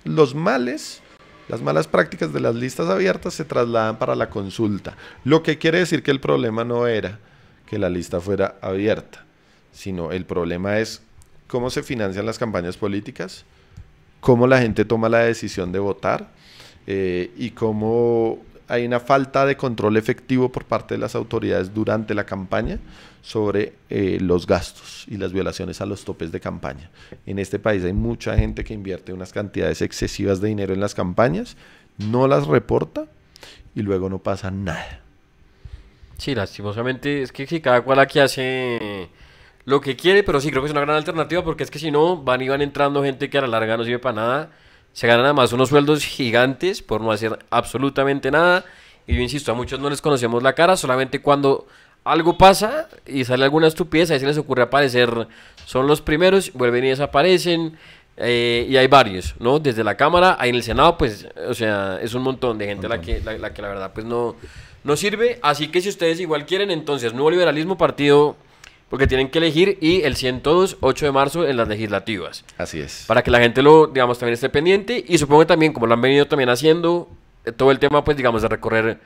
Los males, las malas prácticas de las listas abiertas se trasladan para la consulta. Lo que quiere decir que el problema no era que la lista fuera abierta, sino el problema es cómo se financian las campañas políticas, cómo la gente toma la decisión de votar, y cómo hay una falta de control efectivo por parte de las autoridades durante la campaña sobre los gastos y las violaciones a los topes de campaña. En este país hay mucha gente que invierte unas cantidades excesivas de dinero en las campañas, no las reporta y luego no pasa nada. Sí, lastimosamente es que sí, cada cual aquí hace lo que quiere, pero sí creo que es una gran alternativa, porque es que si no van y van entrando gente que a la larga no sirve para nada. Se ganan además unos sueldos gigantes por no hacer absolutamente nada. Y yo insisto, a muchos no les conocemos la cara, solamente cuando algo pasa y sale alguna estupidez, ahí se les ocurre aparecer. Son los primeros, vuelven y desaparecen. Y hay varios, ¿no? Desde la Cámara, ahí en el Senado, pues, o sea, es un montón de gente la que la verdad pues no sirve. Así que si ustedes igual quieren, entonces, Nuevo Liberalismo, partido... porque tienen que elegir, y el 102, 8 de marzo en las legislativas. Así es. Para que la gente lo, digamos, también esté pendiente, y supongo que también, como lo han venido también haciendo, todo el tema, pues, digamos, de recorrer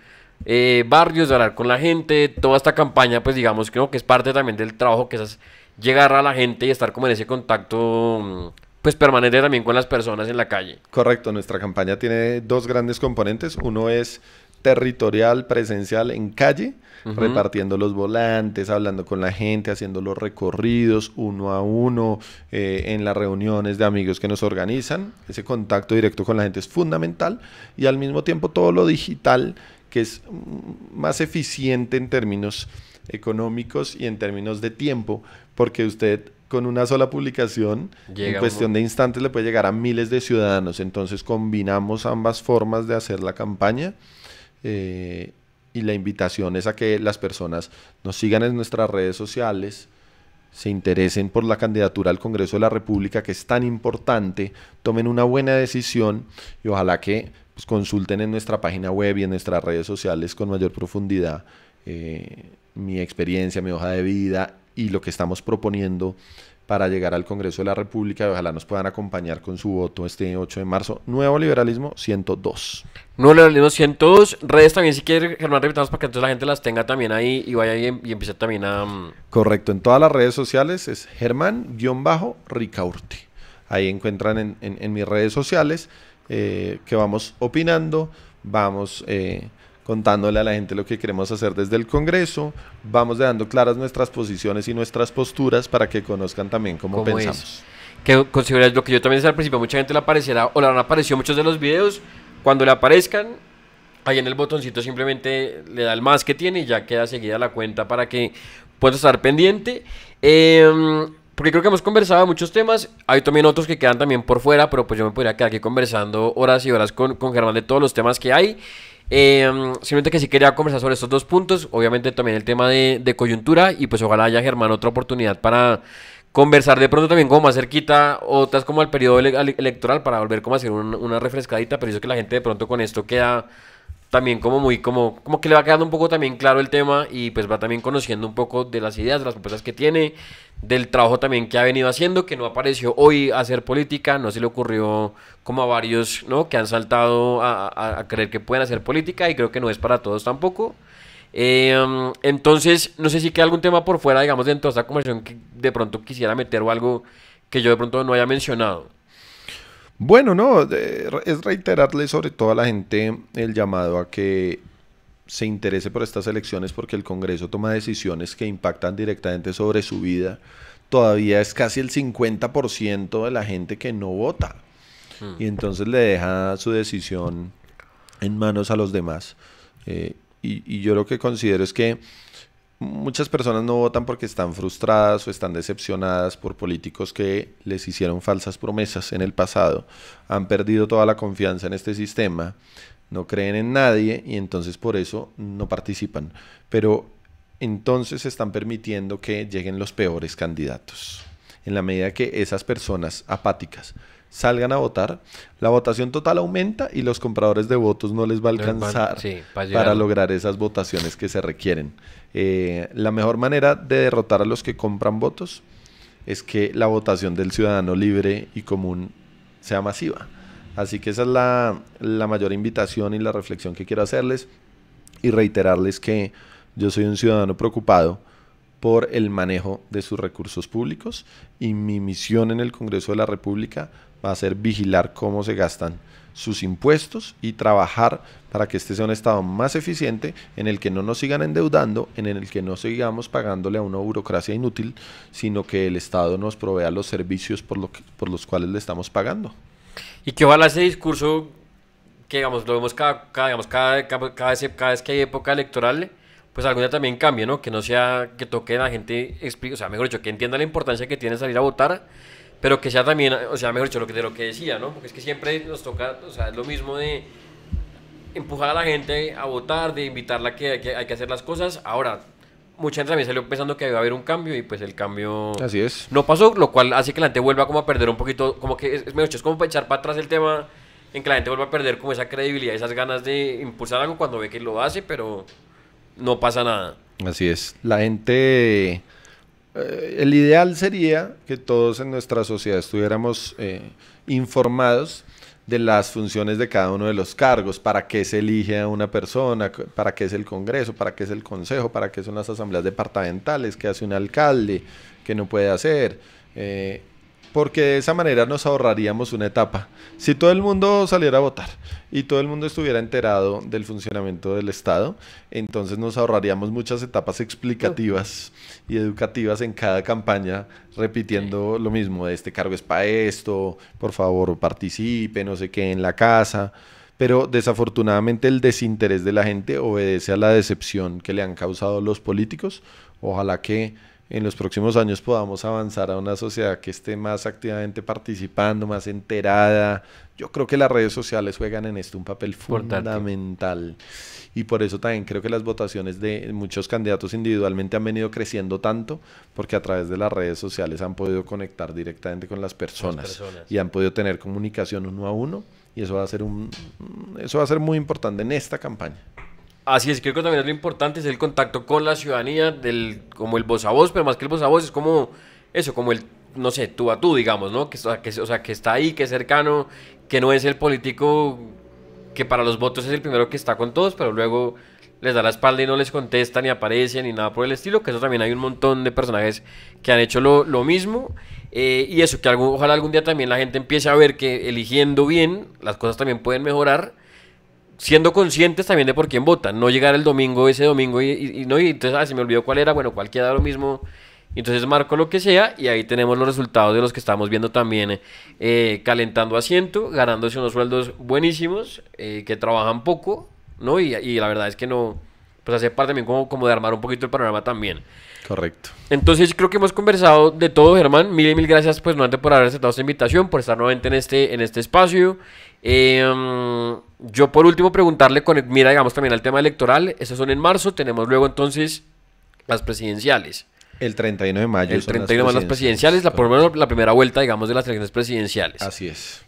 barrios, de hablar con la gente, toda esta campaña, pues, digamos, creo que es parte también del trabajo, que es llegar a la gente y estar como en ese contacto, pues, permanente también con las personas en la calle. Correcto, nuestra campaña tiene dos grandes componentes. Uno es territorial, presencial en calle, repartiendo los volantes, hablando con la gente, haciendo los recorridos uno a uno, en las reuniones de amigos que nos organizan. Ese contacto directo con la gente es fundamental, y al mismo tiempo todo lo digital, que es más eficiente en términos económicos y en términos de tiempo, porque usted con una sola publicación, en cuestión de instantes, le puede llegar a miles de ciudadanos. Entonces combinamos ambas formas de hacer la campaña, y la invitación es a que las personas nos sigan en nuestras redes sociales, se interesen por la candidatura al Congreso de la República, que es tan importante, tomen una buena decisión y ojalá que pues, consulten en nuestra página web y en nuestras redes sociales con mayor profundidad mi experiencia, mi hoja de vida y lo que estamos proponiendo para llegar al Congreso de la República y ojalá nos puedan acompañar con su voto este 8 de marzo. Nuevo Liberalismo 102. Nuevo Liberalismo 102. Redes también, si quiere, Germán, repitamos para que entonces la gente las tenga también ahí y vaya y empiece también a... Correcto, en todas las redes sociales es Germán-Ricaurte. Ahí encuentran en mis redes sociales que vamos opinando, vamos... contándole a la gente lo que queremos hacer desde el Congreso, vamos dando claras nuestras posiciones y nuestras posturas para que conozcan también cómo pensamos. Que consideras lo que yo también decía al principio, mucha gente le aparecerá o le han aparecido muchos de los videos, cuando le aparezcan, ahí en el botoncito simplemente le da el más que tiene y ya queda seguida la cuenta para que puedas estar pendiente. Porque creo que hemos conversado de muchos temas, hay también otros que quedan también por fuera, pero pues yo me podría quedar aquí conversando horas y horas con Germán de todos los temas que hay. Simplemente que sí quería conversar sobre estos dos puntos, obviamente también el tema de coyuntura y pues ojalá haya, Germán, otra oportunidad para conversar de pronto también como más cerquita, otras como al periodo electoral para volver como a hacer una refrescadita, pero eso que la gente de pronto con esto queda también como muy, como que le va quedando un poco también claro el tema y pues va también conociendo un poco de las ideas, de las propuestas que tiene, del trabajo también que ha venido haciendo, que no apareció hoy a hacer política, no se le ocurrió como a varios, ¿no?, que han saltado a creer que pueden hacer política y creo que no es para todos tampoco. Entonces, no sé si queda algún tema por fuera, digamos, dentro de esta conversación que de pronto quisiera meter o algo que yo de pronto no haya mencionado. Bueno, no, es reiterarle sobre todo a la gente el llamado a que se interese por estas elecciones porque el Congreso toma decisiones que impactan directamente sobre su vida. Todavía es casi el 50% de la gente que no vota y entonces le deja su decisión en manos a los demás. Y yo lo que considero es que muchas personas no votan porque están frustradas o están decepcionadas por políticos que les hicieron falsas promesas en el pasado. Han perdido toda la confianza en este sistema, no creen en nadie y entonces por eso no participan. Pero entonces están permitiendo que lleguen los peores candidatos. En la medida que esas personas apáticas salgan a votar, la votación total aumenta y los compradores de votos no les va a alcanzar para lograr esas votaciones que se requieren. La mejor manera de derrotar a los que compran votos es que la votación del ciudadano libre y común sea masiva. Así que esa es la mayor invitación y la reflexión que quiero hacerles y reiterarles que yo soy un ciudadano preocupado por el manejo de sus recursos públicos y mi misión en el Congreso de la República va a ser vigilar cómo se gastan sus impuestos y trabajar para que este sea un Estado más eficiente en el que no nos sigan endeudando, en el que no sigamos pagándole a una burocracia inútil, sino que el Estado nos provea los servicios por los cuales le estamos pagando. Y que ojalá ese discurso, que digamos, lo vemos cada vez que hay época electoral, pues algún día también cambie, ¿no? Que no sea que toque a la gente, o sea, mejor dicho, que entienda la importancia que tiene salir a votar, pero que sea también, o sea, mejor dicho, de lo que decía, ¿no? Porque es que siempre nos toca, o sea, es lo mismo de empujar a la gente a votar, de invitarla a que hay que hacer las cosas. Ahora, mucha gente también salió pensando que iba a haber un cambio y pues el cambio así es, no pasó, lo cual hace que la gente vuelva como a perder un poquito, como que es mejor dicho, es como para echar para atrás el tema, en que la gente vuelva a perder como esa credibilidad, esas ganas de impulsar algo cuando ve que lo hace, pero no pasa nada. Así es, la gente... el ideal sería que todos en nuestra sociedad estuviéramos informados de las funciones de cada uno de los cargos, para qué se elige a una persona, para qué es el Congreso, para qué es el Consejo, para qué son las asambleas departamentales, qué hace un alcalde, qué no puede hacer, porque de esa manera nos ahorraríamos una etapa. Si todo el mundo saliera a votar y todo el mundo estuviera enterado del funcionamiento del Estado, entonces nos ahorraríamos muchas etapas explicativas y educativas en cada campaña, repitiendo lo mismo, de este cargo es para esto, por favor participe, no sé qué, en la casa. Pero desafortunadamente el desinterés de la gente obedece a la decepción que le han causado los políticos. Ojalá que en los próximos años podamos avanzar a una sociedad que esté más activamente participando, más enterada. Yo creo que las redes sociales juegan en esto un papel fundamental. Y por eso también creo que las votaciones de muchos candidatos individualmente han venido creciendo tanto, porque a través de las redes sociales han podido conectar directamente con las personas y han podido tener comunicación uno a uno, y eso va a ser muy importante en esta campaña. Así es, creo que también es lo importante, es el contacto con la ciudadanía, como el voz a voz, pero más que el voz a voz es como eso, como el, no sé, tú a tú, digamos, ¿no? Que está ahí, que es cercano, que no es el político que para los votos es el primero que está con todos, pero luego les da la espalda y no les contesta, ni aparece, ni nada por el estilo, que eso también hay un montón de personajes que han hecho lo mismo, y eso, que ojalá algún día también la gente empiece a ver que eligiendo bien, las cosas también pueden mejorar, siendo conscientes también de por quién votan, no llegar ese domingo y entonces, se me olvidó cuál era, bueno, cualquiera da lo mismo, entonces marco lo que sea y ahí tenemos los resultados de los que estamos viendo también, calentando asiento, ganándose unos sueldos buenísimos, que trabajan poco, ¿no? Y la verdad es que no, pues hace parte también como de armar un poquito el panorama también. Correcto. Entonces creo que hemos conversado de todo, Germán. Mil gracias pues nuevamente por haber aceptado esta invitación, por estar nuevamente en este espacio. Yo por último preguntarle mira, digamos también al tema electoral. Estos son en marzo, tenemos luego entonces las presidenciales. El 31 de mayo. El 31 de mayo las presidenciales, por lo menos la primera vuelta, digamos, de las elecciones presidenciales. Así es.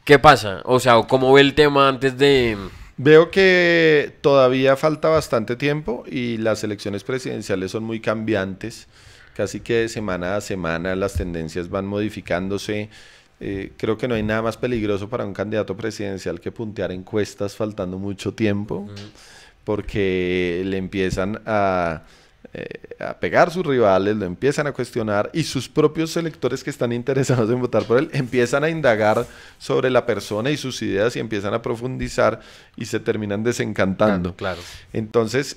¿Qué pasa? O sea, ¿cómo ve el tema antes de...? Veo que todavía falta bastante tiempo y las elecciones presidenciales son muy cambiantes, casi que de semana a semana las tendencias van modificándose. Creo que no hay nada más peligroso para un candidato presidencial que puntear encuestas faltando mucho tiempo, porque le empiezan a pegar sus rivales, lo empiezan a cuestionar y sus propios electores que están interesados en votar por él empiezan a indagar sobre la persona y sus ideas y empiezan a profundizar y se terminan desencantando. Claro. Entonces,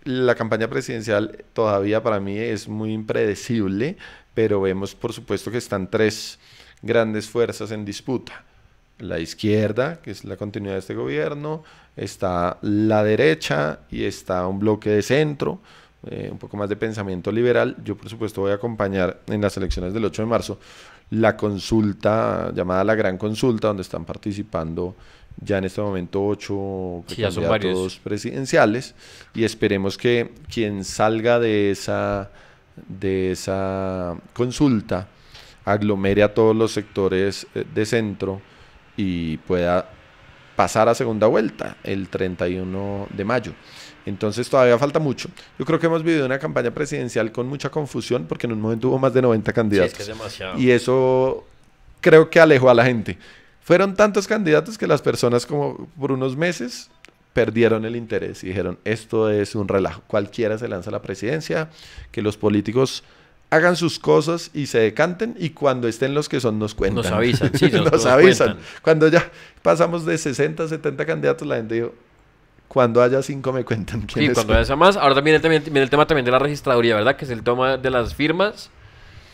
la campaña presidencial todavía para mí es muy impredecible, pero vemos por supuesto que están tres grandes fuerzas en disputa. La izquierda, que es la continuidad de este gobierno, está la derecha y está un bloque de centro, un poco más de pensamiento liberal. Yo por supuesto voy a acompañar en las elecciones del 8 de marzo la consulta llamada la Gran Consulta, donde están participando ya en este momento 8 candidatos presidenciales, y esperemos que quien salga de esa consulta aglomere a todos los sectores de centro y pueda pasar a segunda vuelta el 31 de mayo. Entonces todavía falta mucho. Yo creo que hemos vivido una campaña presidencial con mucha confusión, porque en un momento hubo más de 90 candidatos. Sí, es que es demasiado. Y eso creo que alejó a la gente. Fueron tantos candidatos que las personas como por unos meses perdieron el interés y dijeron, esto es un relajo, cualquiera se lanza a la presidencia, que los políticos hagan sus cosas y se decanten, y cuando estén los que son nos cuentan. Nos avisan, sí, nos avisan. Cuando ya pasamos de 60 a 70 candidatos, la gente dijo, cuando haya 5 me cuentan quiénes son. Sí, cuando haya más. Ahora también viene el tema también de la registraduría, ¿verdad? Que es el tema de las firmas,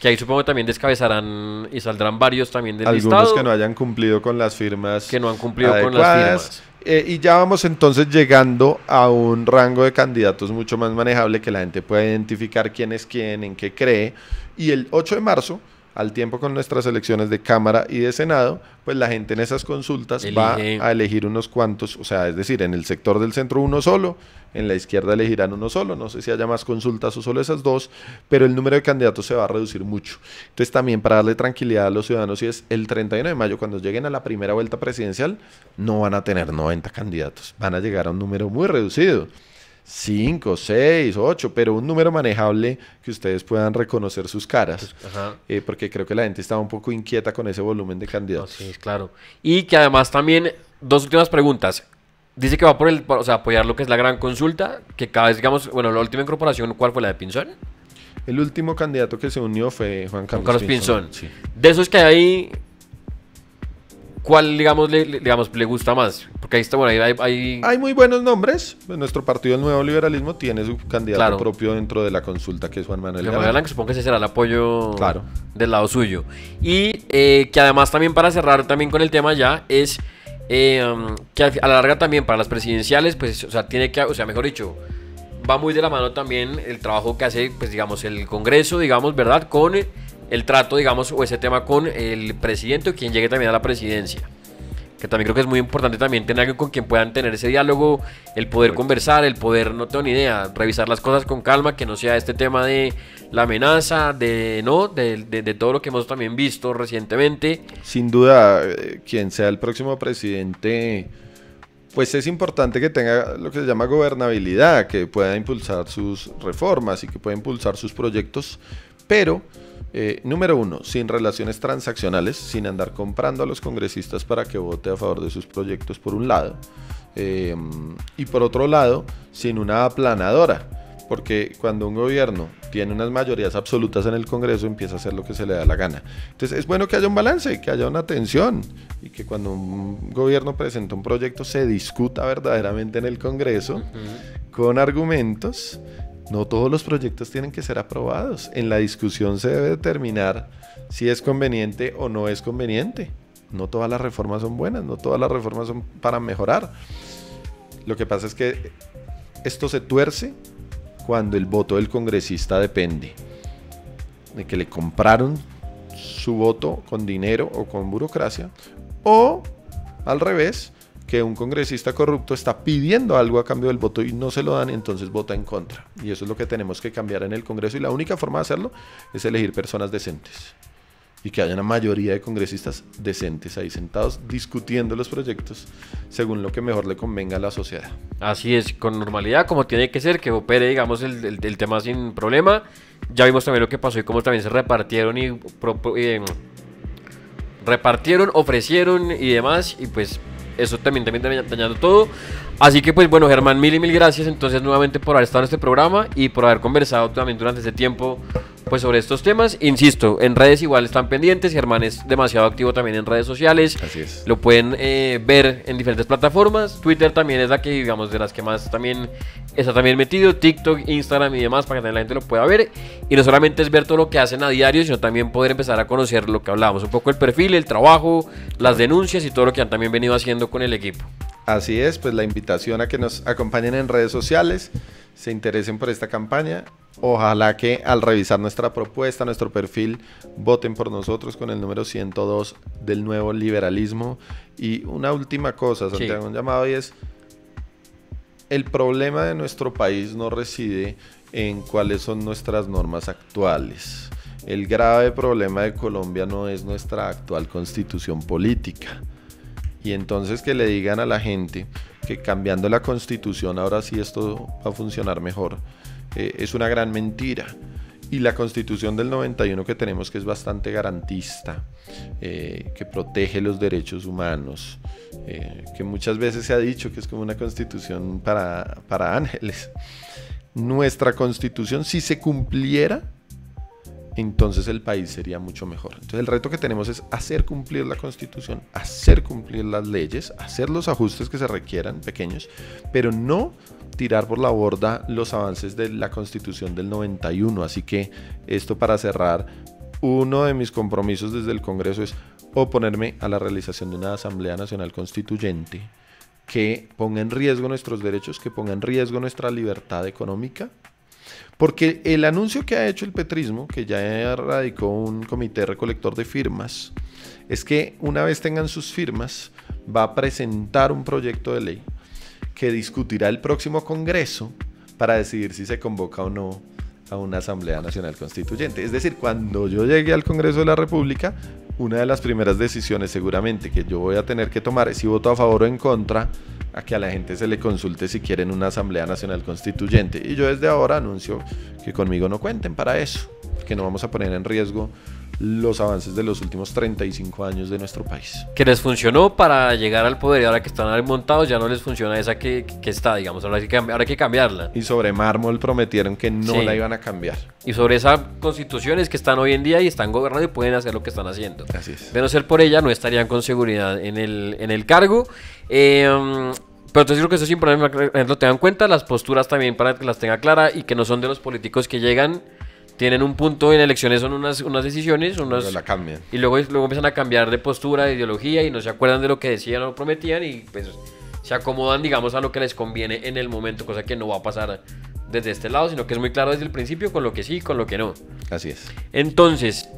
que ahí supongo que también descabezarán y saldrán varios también del listado. Algunos que no hayan cumplido con las firmas. Que no han cumplido adecuadas, con las firmas. Y ya vamos entonces llegando a un rango de candidatos mucho más manejable, que la gente pueda identificar quién es quién, en qué cree. Y el 8 de marzo, al tiempo con nuestras elecciones de Cámara y de Senado, pues la gente en esas consultas va a elegir unos cuantos, o sea, es decir, en el sector del centro uno solo, en la izquierda elegirán uno solo, no sé si haya más consultas o solo esas dos, pero el número de candidatos se va a reducir mucho. Entonces también, para darle tranquilidad a los ciudadanos, si es el 31 de mayo, cuando lleguen a la primera vuelta presidencial, no van a tener 90 candidatos, van a llegar a un número muy reducido. 5, 6, 8, pero un número manejable que ustedes puedan reconocer sus caras, porque creo que la gente estaba un poco inquieta con ese volumen de candidatos. No, sí, claro. Y que además también, dos últimas preguntas. Dice que va o sea, apoyar lo que es la Gran Consulta, que cada vez, digamos, bueno, la última incorporación, ¿cuál fue? ¿La de Pinzón? El último candidato que se unió fue Juan Carlos Pinzón. Sí. De esos que hay ahí, ¿cuál, le gusta más? Porque ahí está, bueno, hay muy buenos nombres. Nuestro partido, el Nuevo Liberalismo, tiene su candidato propio dentro de la consulta, que es Juan Manuel Galán, que supongo que ese será el apoyo del lado suyo. Y que además también, para cerrar también con el tema ya, es que a la larga también para las presidenciales, pues, o sea, tiene que, o sea, mejor dicho, va muy de la mano también el trabajo que hace, pues digamos, el Congreso, digamos, ¿verdad? Con el trato, digamos, o ese tema con el presidente o quien llegue también a la presidencia. Que también creo que es muy importante también tener alguien con quien puedan tener ese diálogo, el poder conversar, el poder, no tengo ni idea, revisar las cosas con calma, que no sea este tema de la amenaza, de todo lo que hemos también visto recientemente. Sin duda, quien sea el próximo presidente, pues es importante que tenga lo que se llama gobernabilidad, que pueda impulsar sus reformas y que pueda impulsar sus proyectos, pero número uno, sin relaciones transaccionales, sin andar comprando a los congresistas para que vote a favor de sus proyectos por un lado, y por otro lado, sin una aplanadora, porque cuando un gobierno tiene unas mayorías absolutas en el Congreso empieza a hacer lo que se le da la gana. Entonces es bueno que haya un balance, que haya una atención y que cuando un gobierno presenta un proyecto se discuta verdaderamente en el Congreso con argumentos. No todos los proyectos tienen que ser aprobados. En la discusión se debe determinar si es conveniente o no es conveniente. No todas las reformas son buenas, no todas las reformas son para mejorar. Lo que pasa es que esto se tuerce cuando el voto del congresista depende de que le compraron su voto con dinero o con burocracia, o al revés, que un congresista corrupto está pidiendo algo a cambio del voto y no se lo dan, entonces vota en contra. Y eso es lo que tenemos que cambiar en el Congreso, y la única forma de hacerlo es elegir personas decentes y que haya una mayoría de congresistas decentes ahí sentados discutiendo los proyectos según lo que mejor le convenga a la sociedad. Así es, con normalidad, como tiene que ser, que opere, digamos, el tema sin problema. Ya vimos también lo que pasó y cómo también se repartieron ofrecieron y demás, y pues eso también dañando todo. Así que pues bueno, Germán, mil y mil gracias entonces nuevamente por haber estado en este programa y por haber conversado también durante ese tiempo pues sobre estos temas. Insisto, en redes igual están pendientes. Germán es demasiado activo también en redes sociales. Así es. Lo pueden ver en diferentes plataformas. Twitter también es la que, digamos, de las que más también está también metido. TikTok, Instagram y demás, para que también la gente lo pueda ver. Y no solamente es ver todo lo que hacen a diario, sino también poder empezar a conocer lo que hablábamos, un poco el perfil, el trabajo, las denuncias y todo lo que han también venido haciendo con el equipo. Así es, pues la invitación a que nos acompañen en redes sociales, se interesen por esta campaña. Ojalá que al revisar nuestra propuesta, nuestro perfil, voten por nosotros con el número 102 del Nuevo Liberalismo. Y una última cosa, Santiago, un llamado, y es: el problema de nuestro país no reside en cuáles son nuestras normas actuales. El grave problema de Colombia no es nuestra actual constitución política. Y entonces que le digan a la gente que cambiando la constitución ahora sí esto va a funcionar mejor, es una gran mentira. Y la constitución del 91 que tenemos, que es bastante garantista, que protege los derechos humanos, que muchas veces se ha dicho que es como una constitución para ángeles. Nuestra constitución, si se cumpliera, entonces el país sería mucho mejor. Entonces el reto que tenemos es hacer cumplir la constitución, hacer cumplir las leyes, hacer los ajustes que se requieran, pequeños, pero no tirar por la borda los avances de la constitución del 91. Así que esto, para cerrar, uno de mis compromisos desde el Congreso es oponerme a la realización de una Asamblea Nacional Constituyente que ponga en riesgo nuestros derechos, que ponga en riesgo nuestra libertad económica. Porque el anuncio que ha hecho el petrismo, que ya radicó un comité recolector de firmas, es que una vez tengan sus firmas, va a presentar un proyecto de ley que discutirá el próximo Congreso para decidir si se convoca o no a una Asamblea Nacional Constituyente. Es decir, cuando yo llegue al Congreso de la República, una de las primeras decisiones seguramente que yo voy a tener que tomar es si voto a favor o en contra a que a la gente se le consulte si quieren una Asamblea Nacional Constituyente. Y yo desde ahora anuncio que conmigo no cuenten para eso, que no vamos a poner en riesgo los avances de los últimos 35 años de nuestro país. Que les funcionó para llegar al poder y ahora que están ahí montados ya no les funciona esa que está, digamos, ahora hay que cambiarla. Y sobre mármol prometieron que no la iban a cambiar. Y sobre esas constituciones que están hoy en día y están gobernando y pueden hacer lo que están haciendo. Así es. De no ser por ella no estarían con seguridad en el cargo. Pero entonces creo que eso es importante que lo tengan en cuenta, las posturas también para que las tenga claras y que no son de los políticos que llegan, tienen un punto en elecciones, son unas decisiones, pero la cambian. Y luego empiezan a cambiar de postura, de ideología y no se acuerdan de lo que decían o prometían y pues se acomodan, digamos, a lo que les conviene en el momento, cosa que no va a pasar desde este lado, sino que es muy claro desde el principio con lo que sí y con lo que no. Así es. Entonces,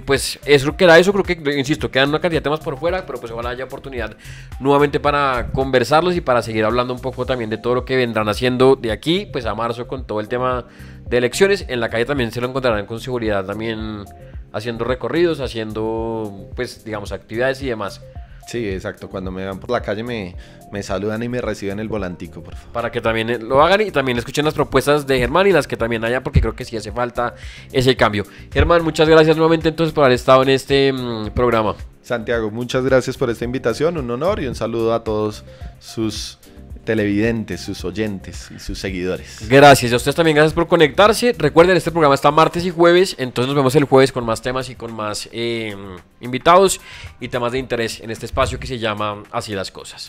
pues eso que era eso, creo que, insisto, quedan una cantidad de temas por fuera, pero pues ojalá haya oportunidad nuevamente para conversarlos y para seguir hablando un poco también de todo lo que vendrán haciendo de aquí, pues a marzo con todo el tema de elecciones. En la calle también se lo encontrarán con seguridad también haciendo recorridos, haciendo, pues, digamos, actividades y demás. Sí, exacto. Cuando me van por la calle me saludan y me reciben el volantico, por favor. Para que también lo hagan y también escuchen las propuestas de Germán y las que también haya, porque creo que sí hace falta ese cambio. Germán, muchas gracias nuevamente entonces por haber estado en este programa. Santiago, muchas gracias por esta invitación, un honor y un saludo a todos sus televidentes, sus oyentes y sus seguidores. Gracias, y a ustedes también gracias por conectarse. Recuerden, este programa está martes y jueves, entonces nos vemos el jueves con más temas y con más invitados y temas de interés en este espacio que se llama Así las Cosas.